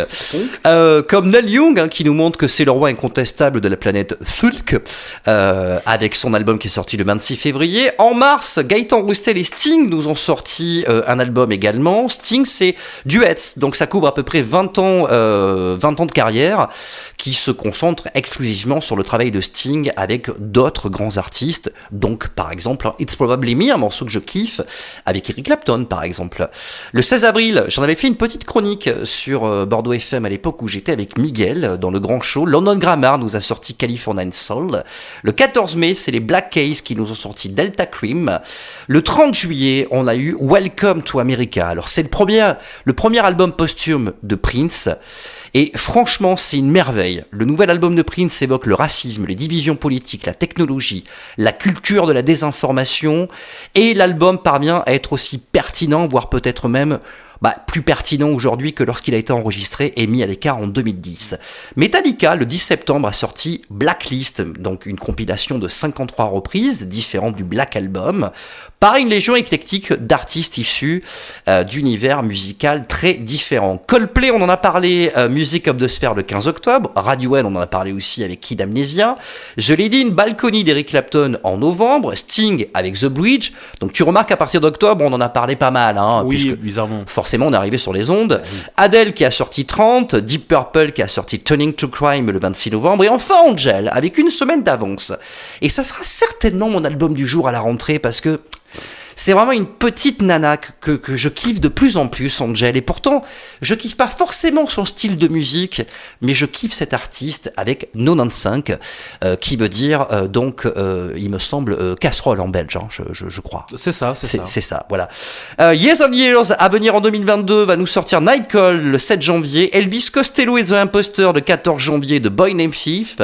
Comme Neil Young, hein, qui nous montre que c'est le roi incontestable de la planète folk, avec son album qui est sorti le 26 février. En mars, Gaëtan Roussel et Sting nous ont sorti un album également. Sting, c'est Duets, donc ça couvre à peu près 20 ans de carrière, qui se concentre exclusivement sur le travail de Sting avec d'autres grands artistes, donc par exemple It's Probably Me, un morceau que je kiffe, avec Eric Clapton par exemple. Le 16 avril, j'en avais fait une petite chronique sur Bordeaux FM à l'époque où j'étais avec Miguel dans le grand show. London Grammar nous a sorti Californian Soul. Le 14 mai, c'est les Black Keys qui nous ont sorti Delta Cream. Le 30 juillet, on a eu Welcome to America. Alors c'est le premier album posthume de Prince. Et franchement, c'est une merveille. Le nouvel album de Prince évoque le racisme, les divisions politiques, la technologie, la culture de la désinformation. Et l'album parvient à être aussi pertinent, voire peut-être même plus pertinent aujourd'hui que lorsqu'il a été enregistré et mis à l'écart en 2010. Metallica, le 10 septembre, a sorti Blacklist, donc une compilation de 53 reprises, différentes du Black Album, par une légion éclectique d'artistes issus d'univers musical très différents. Coldplay, on en a parlé, Music of the Sphere le 15 octobre, Radiohead, on en a parlé aussi avec Kid Amnesia, je l'ai dit, une Balcony d'Eric Clapton en novembre, Sting avec The Bridge, donc tu remarques à partir d'octobre, on en a parlé pas mal, hein, oui, puisque bizarrement. Forcément, on est arrivé sur les ondes. Oui. Adele qui a sorti 30, Deep Purple qui a sorti Turning to Crime le 26 novembre, et enfin Angel avec une semaine d'avance. Et ça sera certainement mon album du jour à la rentrée parce que c'est vraiment une petite nana que je kiffe de plus en plus, Angel. Et pourtant, je kiffe pas forcément son style de musique, mais je kiffe cet artiste avec 95, qui veut dire, il me semble, casserole en belge, hein, je crois. C'est ça. C'est ça, voilà. Years of Years, à venir en 2022, va nous sortir Nightcall le 7 janvier, Elvis Costello et The Imposter le 14 janvier de Boy Named Thief,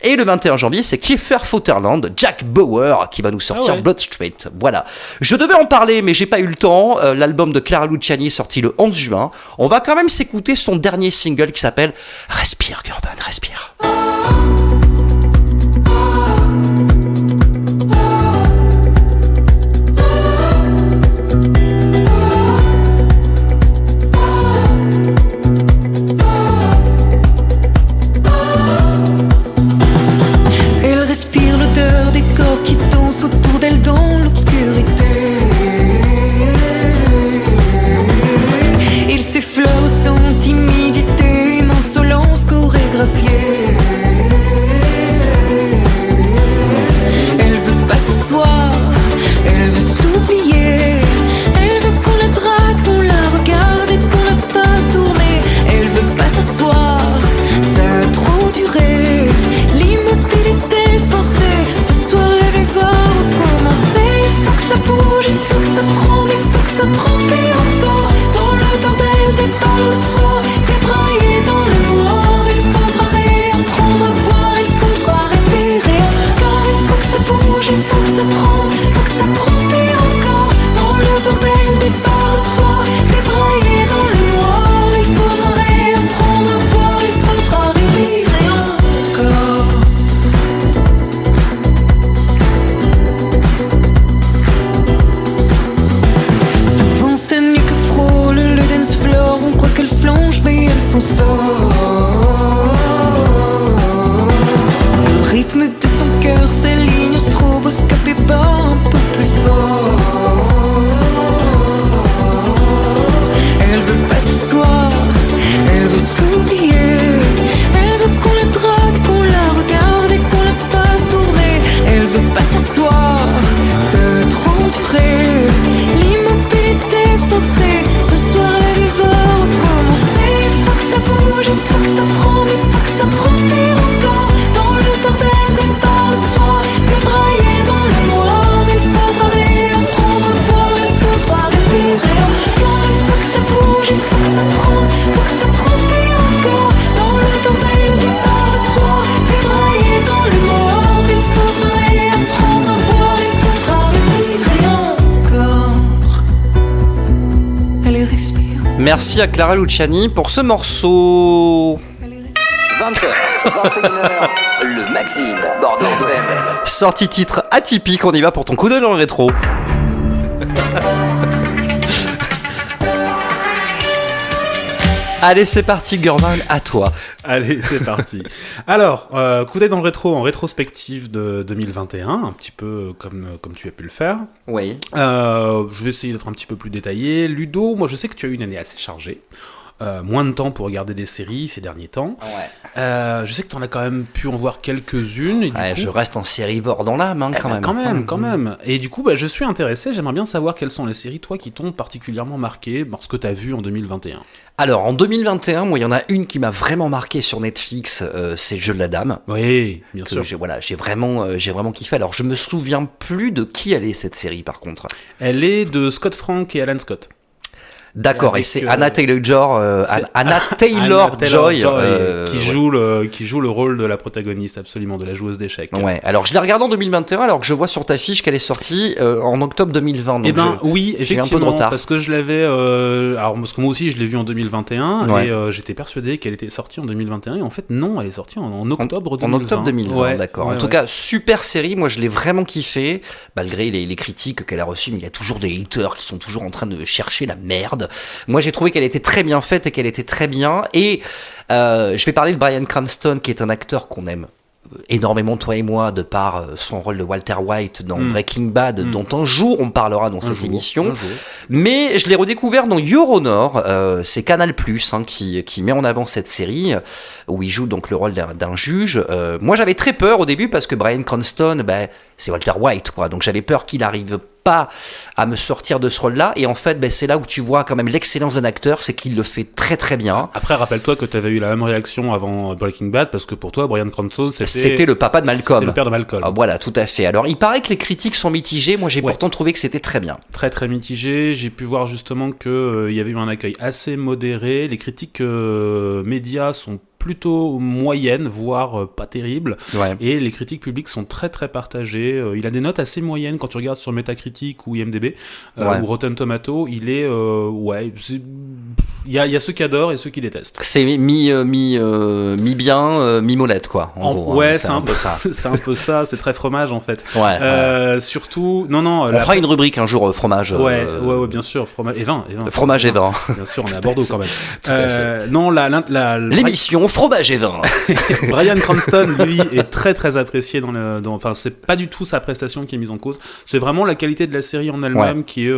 et le 21 janvier, c'est Kiefer Sutherland, Jack Bauer, qui va nous sortir Bloodstreet. Voilà. Je devais en parler, mais j'ai pas eu le temps. L'album de Clara Luciani est sorti le 11 juin. On va quand même s'écouter son dernier single qui s'appelle Respire, Gurvan, respire. Elle respire l'odeur des corps qui dansent autour d'elle dans l'obscurité. Il s'effleure sans timidité, une insolence chorégraphiée. Elle veut pas s'asseoir, elle veut s'oublier. Elle veut qu'on la drague, qu'on la regarde et qu'on la fasse tourner. Elle veut pas s'asseoir, ça a trop duré. L'immobilité forcée, ce soir elle va recommencer. Il faut que ça bouge, il faut que ça tremble, il faut que ça transpire encore. Dans le bordel des balles le soir, débraillé dans le noir. Il faudra rire, prendre à boire, il faudra respirer encore. Il faut que ça bouge, il faut que ça tremble, il faut que ça transpire encore. Dans le bordel des balles le soir, débraillé dans le noir. Il faudra rire, prendre à boire, il faudra respirer encore. Souvent sa nuque frôle le dance floor. On croit qu'elle flanche mais elle s'en sort. Le rythme de son cœur s'aligne au stroboscope et bat un peu plus fort. Elle veut pas s'asseoir, elle veut s'oublier. Elle veut qu'on la drague, qu'on la regarde et qu'on la fasse tourner. Elle veut pas s'asseoir, ça a trop duré. L'immobilité forcée, ce soir la vie va recommencer. Il faut que ça bouge, il faut que ça tremble, il faut que ça transpire encore. Dans le bordel des bars le soir, débraillé dans le noir. Il faudra rire, prendre un boire, il faudra respirer encore. Il faut que ça bouge, il faut que ça tremble, il faut que ça transpire encore. Dans le bordel des bars le soir, débraillé dans le noir. Il faudra rire, prendre un boire, il faudra respirer encore. Elle respire. Merci à Clara Luciani pour ce morceau. 20h, 21h, le magazine Bordeaux FM. Sortie titre atypique, on y va pour ton coup d'œil dans le rétro. Allez, c'est parti, Gurvan, à toi. Allez, c'est parti. Alors, coup d'œil dans le rétro, en rétrospective de 2021, un petit peu comme tu as pu le faire. Oui. Je vais essayer d'être un petit peu plus détaillé. Ludo, moi je sais que tu as eu une année assez chargée. Moins de temps pour regarder des séries ces derniers temps. Ouais. Je sais que tu en as quand même pu en voir quelques-unes. Et du coup, Je reste en sérivore dans l'âme, quand même. Et du coup, je suis intéressé. J'aimerais bien savoir quelles sont les séries, toi, qui t'ont particulièrement marqué parce que tu as vu en 2021. Alors, en 2021, moi, il y en a une qui m'a vraiment marqué sur Netflix, c'est Le Jeu de la Dame. Oui, bien Que sûr. j'ai vraiment kiffé. Alors, je me souviens plus de qui elle est, cette série, par contre. Elle est de Scott Frank et Alan Scott. D'accord, et Avec, c'est Anna Taylor-Joy, Anna Taylor-Joy, qui joue le rôle de la protagoniste, absolument, de la joueuse d'échecs. Ouais. Alors je l'ai regardé en 2021, alors que je vois sur ta fiche qu'elle est sortie en octobre 2020. Donc Oui, j'ai eu un peu de effectivement, retard. parce que je l'avais, alors parce que moi aussi je l'ai vue en 2021 Ouais. et j'étais persuadé qu'elle était sortie en 2021 et en fait non, elle est sortie en octobre 2020. En octobre 2020, Ouais, d'accord. ouais, En tout cas, super série, moi je l'ai vraiment kiffé, malgré les critiques qu'elle a reçues, mais il y a toujours des haters qui sont toujours en train de chercher la merde. Moi j'ai trouvé qu'elle était très bien faite et qu'elle était très bien, et je vais parler de Bryan Cranston, qui est un acteur qu'on aime énormément, toi et moi, de par son rôle de Walter White dans Breaking Bad, dont un jour on parlera dans cette émission. Mais je l'ai redécouvert dans Your Honor, c'est Canal+, qui met en avant cette série, où il joue donc le rôle d'un juge. Moi j'avais très peur au début, parce que Bryan Cranston, c'est Walter White, quoi. Donc j'avais peur qu'il arrive pas à me sortir de ce rôle-là, et en fait c'est là où tu vois quand même l'excellence d'un acteur, c'est qu'il le fait très très bien. Après, rappelle-toi que tu avais eu la même réaction avant Breaking Bad, parce que pour toi, Bryan Cranston, C'était le papa de Malcolm. C'était le père de Malcolm. Ah, voilà, tout à fait. Alors il paraît que les critiques sont mitigées, moi j'ai pourtant trouvé que c'était très bien. Très très mitigé. J'ai pu voir justement que il y avait eu un accueil assez modéré. Les critiques médias sont plutôt moyennes, voire pas terribles. Ouais. Et les critiques publiques sont très très partagées. Il a des notes assez moyennes quand tu regardes sur Metacritic ou IMDb ou Rotten Tomato. Il est il y a ceux qui adorent et ceux qui détestent. C'est mi bien, mi molette, quoi. En gros, ouais, hein, c'est un peu ça. C'est un peu ça. C'est très fromage en fait. Ouais. Surtout, non. On fera une rubrique un jour fromage. Ouais, bien sûr, fromage et vin. Fromage et vin. Bien sûr, on est à Bordeaux quand même. Tout à fait. Non, l'émission fromage et vin. Bryan Cranston, lui, est très très apprécié enfin, c'est pas du tout sa prestation qui est mise en cause. C'est vraiment la qualité de la série en elle-même qui est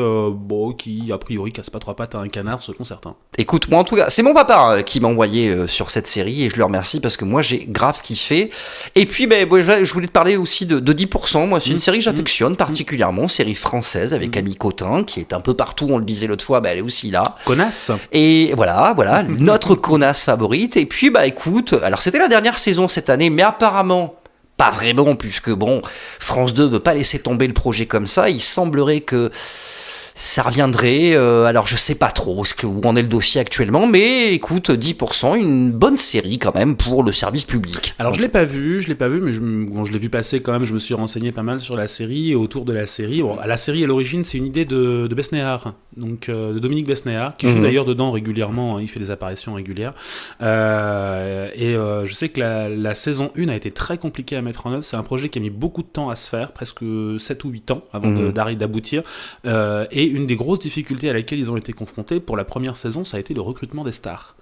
qui a priori casse pas trois pattes à un canard selon certains. Écoute, moi en tout cas, c'est mon papa qui m'a envoyé sur cette série, et je le remercie parce que moi j'ai grave kiffé. Et puis je voulais te parler aussi de 10%. Moi c'est une série que j'affectionne particulièrement, série française avec Camille Cotin, qui est un peu partout, on le disait l'autre fois, elle est aussi là. Connasse. Et voilà, notre connasse favorite. Et puis écoute, alors c'était la dernière saison cette année, mais apparemment pas vraiment, puisque France 2 veut pas laisser tomber le projet comme ça. Il semblerait que ça reviendrait, alors je sais pas trop où en est le dossier actuellement, mais écoute, 10%, une bonne série quand même pour le service public. Alors je l'ai pas vu, mais je l'ai vu passer quand même, je me suis renseigné pas mal sur la série et autour de la série. Bon, la série à l'origine c'est une idée de Besnéard, donc de Dominique Besnéard, qui joue d'ailleurs dedans régulièrement, il fait des apparitions régulières. Je sais que la saison 1 a été très compliquée à mettre en œuvre, c'est un projet qui a mis beaucoup de temps à se faire, presque 7 ou 8 ans avant d'aboutir, et une des grosses difficultés à laquelle ils ont été confrontés pour la première saison, ça a été le recrutement des stars,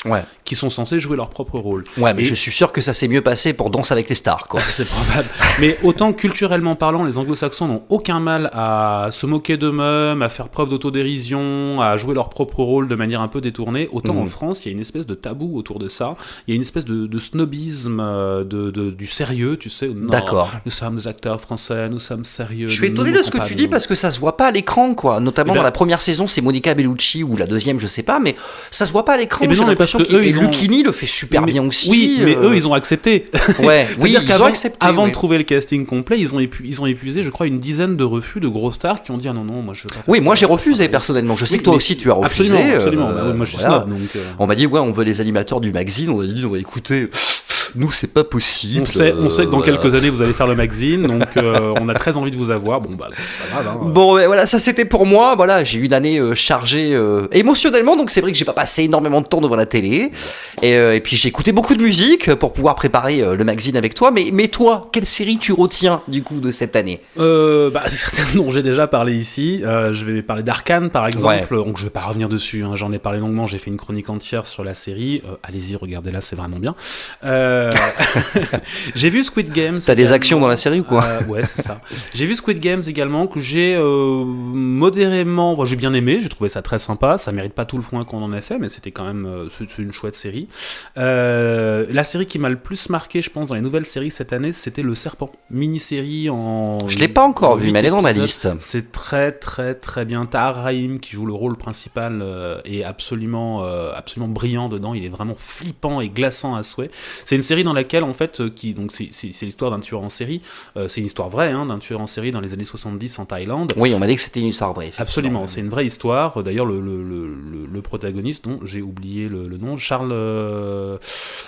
qui sont censés jouer leur propre rôle. Ouais, mais je suis sûr que ça s'est mieux passé pour Danse avec les stars, quoi. C'est probable. Mais autant culturellement parlant, les anglo-saxons n'ont aucun mal à se moquer d'eux-mêmes, à faire preuve d'autodérision, à jouer leur propre rôle de manière un peu détournée, autant en France, il y a une espèce de tabou autour de ça, il y a une espèce de snobisme, du sérieux, tu sais. Non, d'accord. Nous sommes des acteurs français, nous sommes sérieux. Je suis étonné de ce que tu dis, parce que ça se voit pas à l'écran, quoi. Notamment dans la première saison, c'est Monica Bellucci, ou la deuxième, je sais pas, mais ça se voit pas à l'écran. J'ai l'impression que Lucchini le fait super bien aussi. Oui, mais eux, ils ont accepté. Ouais, oui, ils ont accepté. Avant de trouver le casting complet, ils ont épuisé, je crois, une dizaine de refus de grosses stars qui ont dit non, moi je veux pas faire ça. Oui, moi j'ai refusé personnellement. Je sais que toi aussi tu as refusé. Absolument. Moi je suis snob, donc. On m'a dit on veut les animateurs du magazine. On a dit écoutez. nous c'est pas possible. On sait que dans voilà. quelques années vous allez faire le magazine, donc on a très envie de vous avoir. Bon bah c'est pas grave. Hein. Bon, ouais, voilà, ça c'était pour moi. Voilà, j'ai eu une année chargée émotionnellement, donc c'est vrai que j'ai pas passé énormément de temps devant la télé. Et puis j'ai écouté beaucoup de musique pour pouvoir préparer le magazine avec toi. Mais toi, quelle série tu retiens du coup de cette année? Certaines dont j'ai déjà parlé ici. Je vais parler d'Arcane par exemple, donc je vais pas revenir dessus. Hein. J'en ai parlé longuement. J'ai fait une chronique entière sur la série. Allez-y, regardez-la, c'est vraiment bien. J'ai vu Squid Games. T'as des actions dans la série ou quoi? Ouais, c'est ça. J'ai vu Squid Games également, que j'ai modérément, j'ai bien aimé, j'ai trouvé ça très sympa. Ça mérite pas tout le foin qu'on en a fait, mais c'était quand même c'est une chouette série. La série qui m'a le plus marqué, je pense, dans les nouvelles séries cette année, c'était Le Serpent, mini-série en. Je l'ai pas encore vue, mais elle est dans ma liste. C'est très très très bien. Tahar Rahim qui joue le rôle principal est absolument brillant dedans. Il est vraiment flippant et glaçant à souhait. C'est une série dans laquelle en fait c'est l'histoire d'un tueur en série. C'est une histoire vraie d'un tueur en série dans les années 70 en Thaïlande. Oui, on m'a dit que c'était une histoire vraie. Absolument, c'est une vraie histoire. D'ailleurs, le protagoniste, dont j'ai oublié le nom, Charles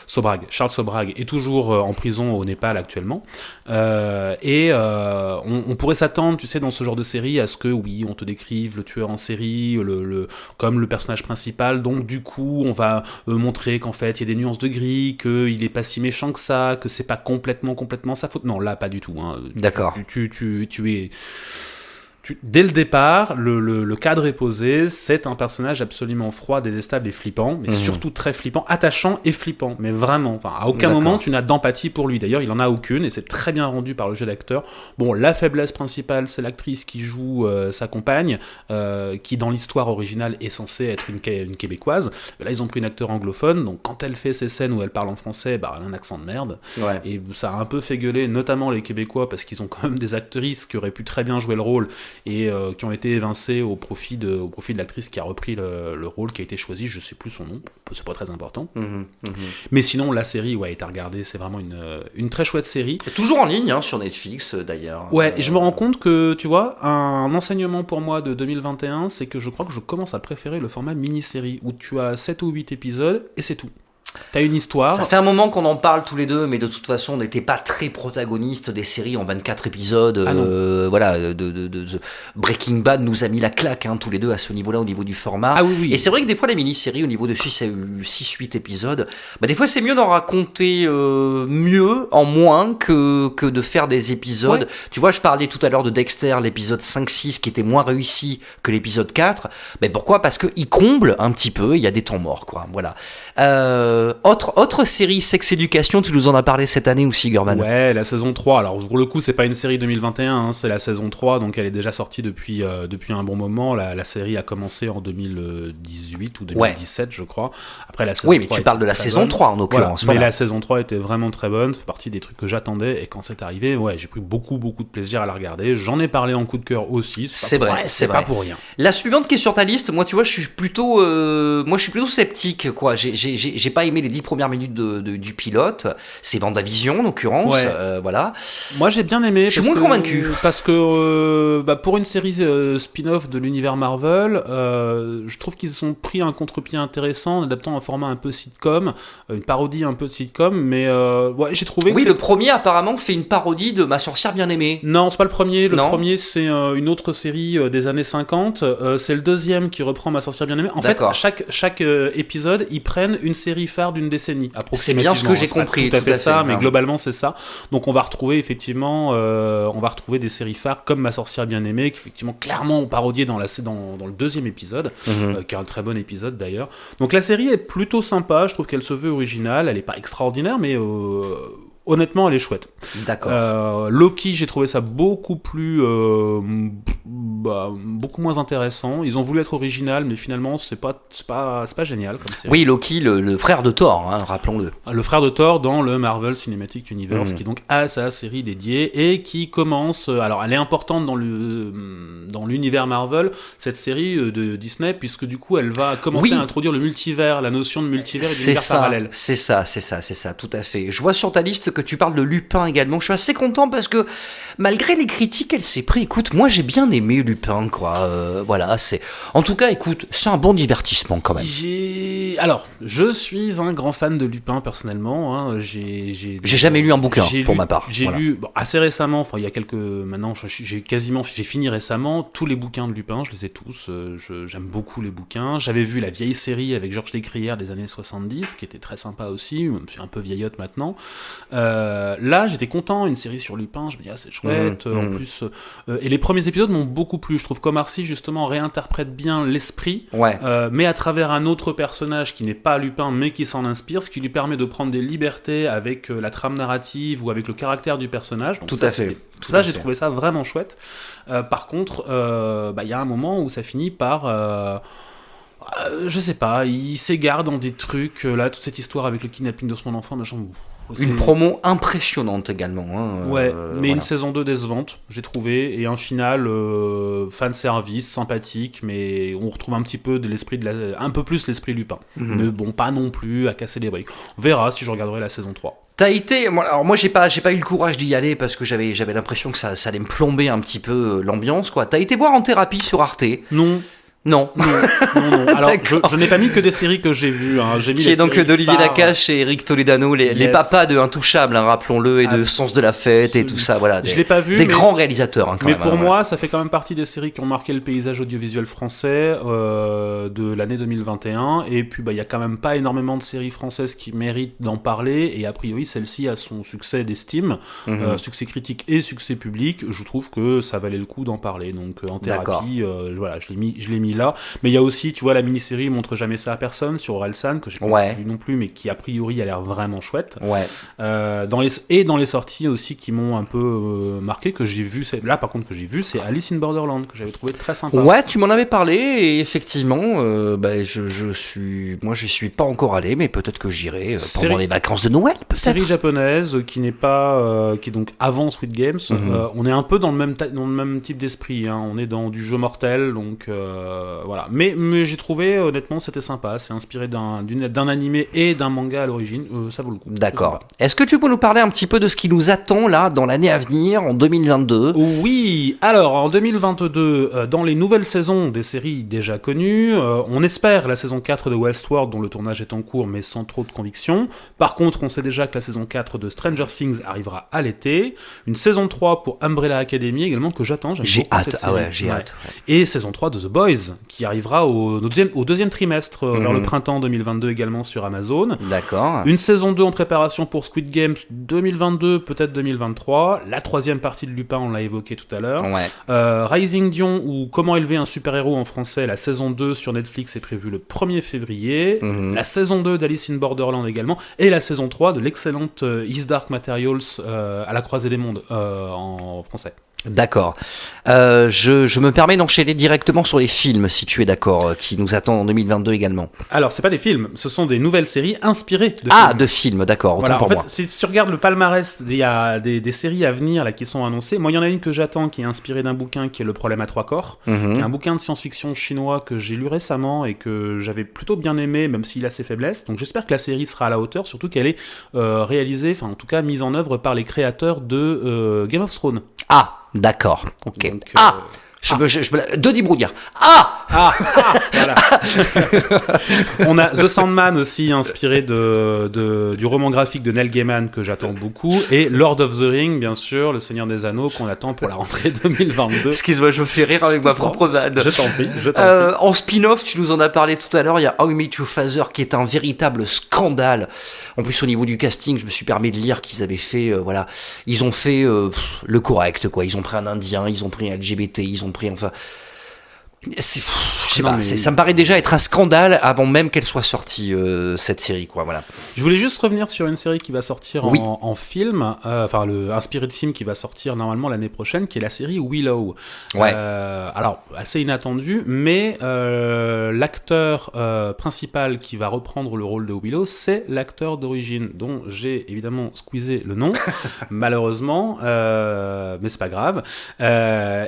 Sobrag, est toujours en prison au Népal actuellement. On pourrait s'attendre, tu sais, dans ce genre de série, à ce que, oui, on te décrive le tueur en série comme le personnage principal. Donc, du coup, on va montrer qu'en fait, il y a des nuances de gris, qu'il est pas si méchant que ça, que c'est pas complètement sa faute. Non, là, pas du tout. Hein. D'accord. Dès le départ, le cadre est posé, c'est un personnage absolument froid, détestable et flippant, mais surtout très flippant, attachant et flippant, mais vraiment, à aucun moment tu n'as d'empathie pour lui. D'ailleurs, il en a aucune, et c'est très bien rendu par le jeu d'acteur. Bon, la faiblesse principale, c'est l'actrice qui joue sa compagne, qui dans l'histoire originale est censée être une Québécoise. Mais là, ils ont pris une acteur anglophone, donc quand elle fait ces scènes où elle parle en français, elle a un accent de merde. Ouais. Et ça a un peu fait gueuler, notamment les Québécois, parce qu'ils ont quand même des actrices qui auraient pu très bien jouer le rôle, et qui ont été évincés au profit de l'actrice qui a repris le rôle, qui a été choisi, je sais plus son nom, c'est pas très important. Mais sinon, la série est à regarder, c'est vraiment une très chouette série. Toujours en ligne sur Netflix d'ailleurs. Ouais, et je me rends compte que, tu vois, un enseignement pour moi de 2021, c'est que je crois que je commence à préférer le format mini-série, où tu as 7 ou 8 épisodes, et c'est tout. T'as une histoire. Ça fait un moment qu'on en parle tous les deux, mais de toute façon, on n'était pas très protagonistes des séries en 24 épisodes. Breaking Bad nous a mis la claque, tous les deux, à ce niveau-là, au niveau du format. Ah oui. Et c'est vrai que des fois, les mini-séries, au niveau de 6-8 épisodes, des fois, c'est mieux d'en raconter mieux, en moins, que de faire des épisodes. Ouais. Tu vois, je parlais tout à l'heure de Dexter, l'épisode 5-6, qui était moins réussi que l'épisode 4. Pourquoi ? Parce qu'il comble un petit peu, il y a des temps morts, quoi. Voilà. Autre série, Sex Education, tu nous en as parlé cette année aussi, Gurman. Ouais, la saison 3. Alors, pour le coup, c'est pas une série 2021, c'est la saison 3, donc elle est déjà sortie depuis un bon moment. La série a commencé en 2018 ou 2017, je crois. Après, la saison 3 mais tu parles de la saison 3, en l'occurrence. Voilà. Mais la saison 3 était vraiment très bonne, fait partie des trucs que j'attendais, et quand c'est arrivé, j'ai pris beaucoup de plaisir à la regarder. J'en ai parlé en coup de cœur aussi. C'est vrai. Pas pour rien. La suivante qui est sur ta liste, moi, tu vois, je suis plutôt sceptique, quoi. J'ai pas aimé les 10 premières minutes du pilote. C'est WandaVision en l'occurrence. Voilà. Moi j'ai bien aimé. Je suis moins convaincu. Parce que pour une série spin-off de l'univers Marvel, je trouve qu'ils ont pris un contre-pied intéressant en adaptant un format un peu sitcom, une parodie un peu de sitcom, mais j'ai trouvé que le premier apparemment fait une parodie de Ma sorcière bien aimée. Non, c'est pas le premier. Le premier c'est une autre série des années 50. C'est le deuxième qui reprend Ma sorcière bien aimée. En fait, chaque épisode, ils prennent une série phare d'une décennie. C'est bien ce que j'ai compris. Tout à fait ça, mais globalement c'est ça. Donc on va retrouver effectivement, des séries phares comme Ma sorcière bien aimée, qui effectivement clairement ont parodié dans le deuxième épisode, qui est un très bon épisode d'ailleurs. Donc la série est plutôt sympa. Je trouve qu'elle se veut originale. Elle est pas extraordinaire, mais honnêtement, elle est chouette. D'accord. Loki, j'ai trouvé ça beaucoup moins intéressant. Ils ont voulu être original, mais finalement, c'est pas génial comme série. Oui, Loki, le frère de Thor, rappelons-le. Le frère de Thor dans le Marvel Cinematic Universe, qui donc a sa série dédiée et qui commence. Alors, elle est importante dans l'univers Marvel, cette série de Disney, puisque du coup, elle va commencer à introduire le multivers, la notion de multivers et d'univers parallèle. C'est ça, tout à fait. Je vois sur ta liste que tu parles de Lupin également. Je suis assez content parce que malgré les critiques, elle s'est pris. Écoute, moi j'ai bien aimé Lupin, quoi. Voilà, c'est. En tout cas, écoute, c'est un bon divertissement quand même. Alors, je suis un grand fan de Lupin personnellement. Hein. J'ai jamais lu un bouquin pour ma part. J'ai Voilà. lu assez récemment. Enfin, il y a quelques. Maintenant, j'ai fini récemment tous les bouquins de Lupin. Je les ai tous. J'aime beaucoup les bouquins. J'avais vu la vieille série avec Georges Descrières des années 70, qui était très sympa aussi. Je suis un peu vieillotte maintenant. Là, j'étais content. Une série sur Lupin. Je me dis, c'est chouette. En plus, et les premiers épisodes m'ont beaucoup plu. Je trouve qu'Omar Sy justement réinterprète bien l'esprit, mais à travers un autre personnage qui n'est pas Lupin, mais qui s'en inspire, ce qui lui permet de prendre des libertés avec la trame narrative ou avec le caractère du personnage. Donc Tout ça, à fait. J'ai trouvé ça vraiment chouette. Par contre, y a un moment où ça finit par... je sais pas, il s'égare dans des trucs, là, toute cette histoire avec le kidnapping de son enfant, machin... Une promo impressionnante également. Hein, mais voilà. une saison 2 décevante, j'ai trouvé, et un final fanservice, sympathique, mais on retrouve un petit peu un peu plus l'esprit Lupin. Mais bon, pas non plus à casser les briques. On verra si je regarderai la saison 3. T'as été, alors moi j'ai pas eu le courage d'y aller parce que j'avais l'impression que ça allait me plomber un petit peu l'ambiance, quoi. T'as été voir En Thérapie sur Arte? Non. Non. Alors, je n'ai pas mis que des séries que j'ai vues. Hein. J'ai mis qui est donc d'Olivier phares. Nakache et Eric Toledano, les papas de Intouchables, hein, rappelons-le, et de Sens de la fête et tout ça. Voilà, je l'ai pas vu. Des grands réalisateurs, hein, quand même. Mais pour moi, ça fait quand même partie des séries qui ont marqué le paysage audiovisuel français de l'année 2021. Et puis, il y a quand même pas énormément de séries françaises qui méritent d'en parler. Et a priori, celle-ci a son succès d'estime, succès critique et succès public. Je trouve que ça valait le coup d'en parler. Donc, En Thérapie, voilà, je l'ai mis là, mais il y a aussi, tu vois, la mini-série Montre jamais ça à personne sur Orelsan, que j'ai pas vu non plus, mais qui a priori a l'air vraiment chouette. Dans les sorties aussi qui m'ont un peu marqué, que j'ai vu, que j'ai vu, c'est Alice in Borderland, que j'avais trouvé très sympa. Ouais, tu m'en avais parlé, et effectivement, je suis pas encore allé, mais peut-être que j'irai pendant les vacances de Noël, peut-être. Série japonaise qui n'est pas, qui est donc avant Squid Games. On est un peu dans le même type d'esprit, hein. On est dans du jeu mortel, donc voilà. Mais j'ai trouvé, honnêtement, c'était sympa. C'est inspiré d'un animé et d'un manga à l'origine. Ça vaut le coup. D'accord. Est-ce que tu peux nous parler un petit peu de ce qui nous attend là dans l'année à venir, en 2022 ? Oui. Alors, en 2022, dans les nouvelles saisons des séries déjà connues, on espère la saison 4 de Westworld, dont le tournage est en cours, mais sans trop de conviction. Par contre, on sait déjà que la saison 4 de Stranger Things arrivera à l'été. Une saison 3 pour Umbrella Academy également, que j'attends. J'ai hâte. J'ai hâte. Et saison 3 de The Boys, qui arrivera au deuxième trimestre, vers le printemps 2022 également sur Amazon. D'accord. Une saison 2 en préparation pour Squid Games 2022, peut-être 2023. La troisième partie de Lupin, on l'a évoqué tout à l'heure. Rising Dion, ou Comment élever un super-héros en français, la saison 2 sur Netflix est prévue le 1er février. La saison 2 d'Alice in Borderland également. Et la saison 3 de l'excellente His Dark Materials, à la croisée des mondes, en français. D'accord. Je me permets d'enchaîner directement sur les films, si tu es d'accord, qui nous attendent en 2022 également. Alors, c'est pas des films, ce sont des nouvelles séries inspirées de films. Ah, de films, d'accord, autant voilà, pour en fait, moi. Si tu regardes le palmarès, il y a des séries à venir là, qui sont annoncées. Moi, il y en a une que j'attends, qui est inspirée d'un bouquin qui est Le Problème à 3 corps, qui est un bouquin de science-fiction chinois que j'ai lu récemment et que j'avais plutôt bien aimé, même s'il a ses faiblesses. Donc j'espère que la série sera à la hauteur, surtout qu'elle est réalisée, enfin en tout cas mise en œuvre par les créateurs de Game of Thrones. Ah, d'accord, ok. Donc, Denis Brognard. Voilà. On a The Sandman aussi, inspiré du roman graphique de Neil Gaiman, que j'attends beaucoup, et Lord of the Rings, bien sûr, Le Seigneur des Anneaux, qu'on attend pour la rentrée 2022. Excuse-moi, je me fais rire avec ma propre vanne. Je t'en prie. En spin-off, tu nous en as parlé tout à l'heure, il y a How I Met Your Father, qui est un véritable scandale. En plus, au niveau du casting, je me suis permis de lire qu'ils avaient fait, ils ont fait le correct, quoi. Ils ont pris un Indien, ils ont pris un LGBT, ils ont pris, enfin... je sais pas, ça me paraît déjà être un scandale avant même qu'elle soit sortie, cette série, quoi, voilà. Je voulais juste revenir sur une série qui va sortir en film, inspiré de film qui va sortir normalement l'année prochaine, qui est la série Willow. Alors, assez inattendu, mais l'acteur principal qui va reprendre le rôle de Willow, c'est l'acteur d'origine, dont j'ai évidemment squeezé le nom, malheureusement, mais c'est pas grave. Je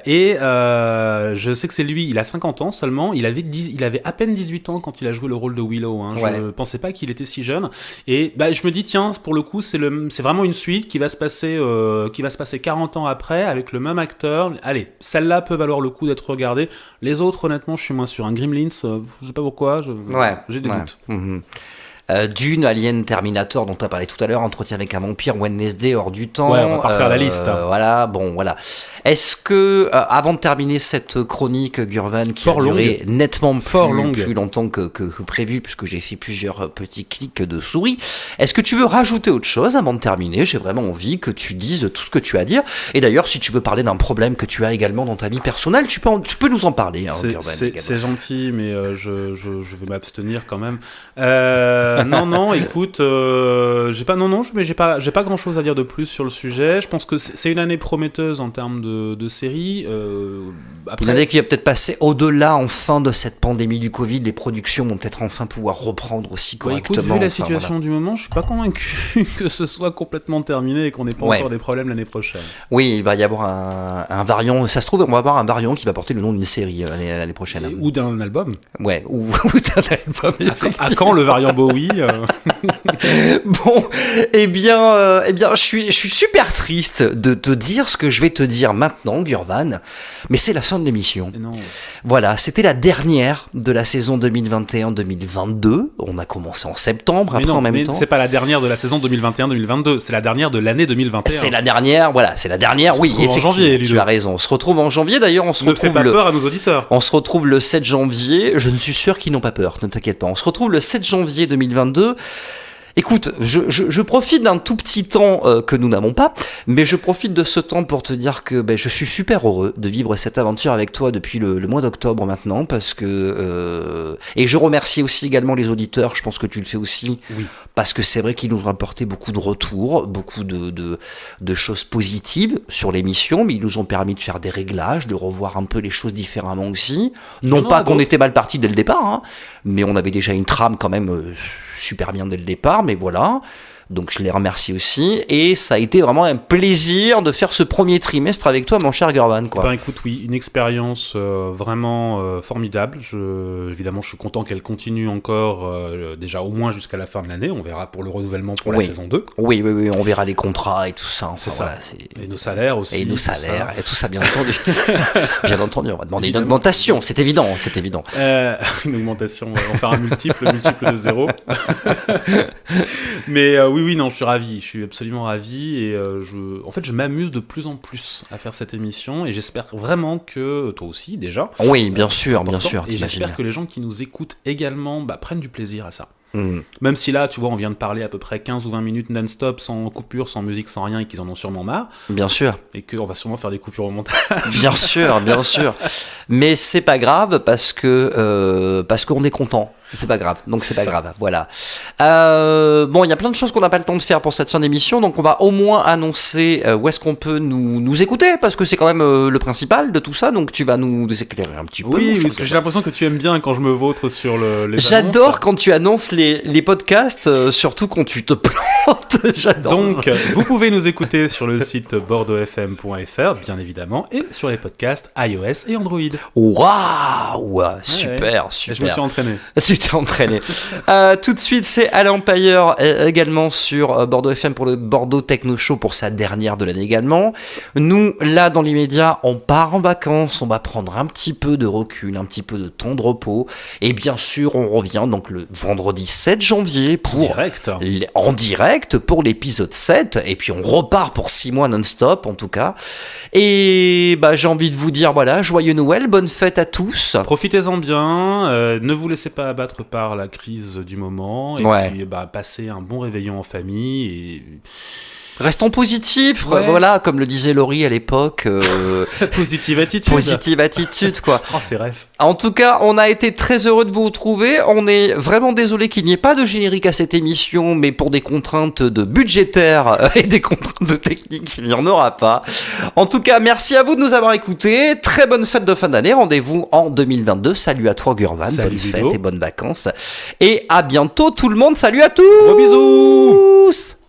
sais que c'est lui, il a 50 ans seulement. Il avait à peine 18 ans quand il a joué le rôle de Willow. Hein. Ouais. Je pensais pas qu'il était si jeune. Et je me dis, tiens, pour le coup, c'est vraiment une suite qui va se passer 40 ans après avec le même acteur. Allez, celle-là peut valoir le coup d'être regardée. Les autres, honnêtement, je suis moins sûr. Un Gremlins, je sais pas pourquoi, j'ai des doutes. Mhm. Dune, Alien, Terminator, dont tu as parlé tout à l'heure, Entretien avec un vampire, Wednesday, Hors du temps. Ouais, on va pas refaire la liste. Voilà, bon, voilà. Est-ce que, avant de terminer cette chronique, Gurvan, qui Fort a duré longue. nettement Fort plus longue. longtemps que prévu, puisque j'ai fait plusieurs petits clics de souris, est-ce que tu veux rajouter autre chose avant de terminer? J'ai vraiment envie que tu dises tout ce que tu as à dire. Et d'ailleurs, si tu veux parler d'un problème que tu as également dans ta vie personnelle, tu peux nous en parler, hein, Gurvan, également. C'est gentil, mais je vais m'abstenir quand même. Non, écoute, j'ai pas grand chose à dire de plus sur le sujet. Je pense que c'est une année prometteuse en termes de séries. Une année qui va peut-être passer au-delà enfin de cette pandémie du Covid. Les productions vont peut-être enfin pouvoir reprendre aussi correctement. Écoute, vu la Enfin, situation voilà. du moment, je suis pas convaincu que ce soit complètement terminé et qu'on n'ait pas encore des problèmes l'année prochaine. Oui, il va y avoir un variant. Ça se trouve, on va avoir un variant qui va porter le nom d'une série l'année prochaine. Ou d'un album. Ouais, ou d'un album. À quand le variant Bowie Bon, eh bien, je suis super triste de te dire ce que je vais te dire maintenant, Gurvan, mais c'est la fin de l'émission. Non. Voilà, c'était la dernière de la saison 2021-2022. On a commencé en septembre, Mais après non, en même mais temps. c'est pas la dernière de la saison 2021-2022, c'est la dernière de l'année 2021. C'est la dernière, voilà, c'est la dernière, oui, retrouve en effectivement, janvier, Ludo. tu as raison. On se retrouve en janvier, d'ailleurs, on se Ne fais retrouve pas peur à nos auditeurs. On se retrouve le 7 janvier, je ne suis sûr qu'ils n'ont pas peur, ne t'inquiète pas. On se retrouve le 7 janvier 2022. Écoute, je profite d'un tout petit temps que nous n'avons pas, mais je profite de ce temps pour te dire que je suis super heureux de vivre cette aventure avec toi depuis le mois d'octobre maintenant, parce que et je remercie aussi également les auditeurs, je pense que tu le fais aussi, Oui. parce que c'est vrai qu'ils nous ont apporté beaucoup de retours, beaucoup de choses positives sur l'émission, mais ils nous ont permis de faire des réglages, de revoir un peu les choses différemment aussi. Non pas qu'on était mal parti dès le départ, hein, mais on avait déjà une trame quand même super bien dès le départ, mais voilà. Donc je les remercie aussi, et ça a été vraiment un plaisir de faire ce premier trimestre avec toi, mon cher Gurvan, quoi. Écoute, oui, une expérience vraiment formidable. Évidemment, je suis content qu'elle continue encore, déjà au moins jusqu'à la fin de l'année. On verra pour le renouvellement pour la saison 2. Oui, on verra les contrats et tout ça. Enfin, C'est ça. voilà, Et nos salaires aussi. Et nos salaires, ça. et tout ça, bien entendu. Bien entendu, on va demander une augmentation, c'est évident, c'est évident. Une augmentation, on va faire un multiple de 0. Mais oui, non, je suis absolument ravi, et en fait, je m'amuse de plus en plus à faire cette émission, et j'espère vraiment que toi aussi, déjà. Oui, bien sûr, et t'imagines j'espère bien. que les gens qui nous écoutent également prennent du plaisir à ça. Mm. Même si là, tu vois, on vient de parler à peu près 15 ou 20 minutes non-stop, sans coupure, sans musique, sans rien, et qu'ils en ont sûrement marre, Bien sûr. et qu'on va sûrement faire des coupures au montage. Bien sûr, bien sûr. Mais c'est pas grave parce qu'on est content. C'est pas grave, donc c'est pas grave, voilà. Bon, il y a plein de choses qu'on n'a pas le temps de faire pour cette fin d'émission, donc on va au moins annoncer où est-ce qu'on peut nous écouter, parce que c'est quand même le principal de tout ça, donc tu vas nous éclairer un petit peu. Oui, parce que j'ai l'impression que tu aimes bien quand je me vautre sur les J'adore annonces. quand tu annonces les podcasts, surtout quand tu te plantes, j'adore. Donc, vous pouvez nous écouter sur le site bordeauxfm.fr, bien évidemment, et sur les podcasts iOS et Android. Waouh, super, Et super. je me suis entraîné. Tu t'es entraîné. Tout de suite, c'est Alain Payer également sur Bordeaux FM pour le Bordeaux Techno Show pour sa dernière de l'année également. Nous, là, dans l'immédiat, on part en vacances, on va prendre un petit peu de recul, un petit peu de temps de repos. Et bien sûr, on revient donc le vendredi 7 janvier en direct pour l'épisode 7. Et puis, on repart pour 6 mois non-stop, en tout cas. Et j'ai envie de vous dire, voilà, joyeux Noël, bonne fête à tous. Profitez-en bien, ne vous laissez pas abattre par la crise du moment, et puis passez un bon réveillon en famille, et restons positifs, Ouais. voilà, comme le disait Laurie à l'époque. positive attitude. Positive attitude, quoi. Oh, c'est rêve. En tout cas, on a été très heureux de vous retrouver. On est vraiment désolé qu'il n'y ait pas de générique à cette émission, mais pour des contraintes de budgétaires et des contraintes de technique, il n'y en aura pas. En tout cas, merci à vous de nous avoir écoutés. Très bonne fête de fin d'année. Rendez-vous en 2022. Salut à toi, Gurvan. Salut, bonne Ludo. fête et bonnes vacances. Et à bientôt, tout le monde. Salut à tous. Gros bisous.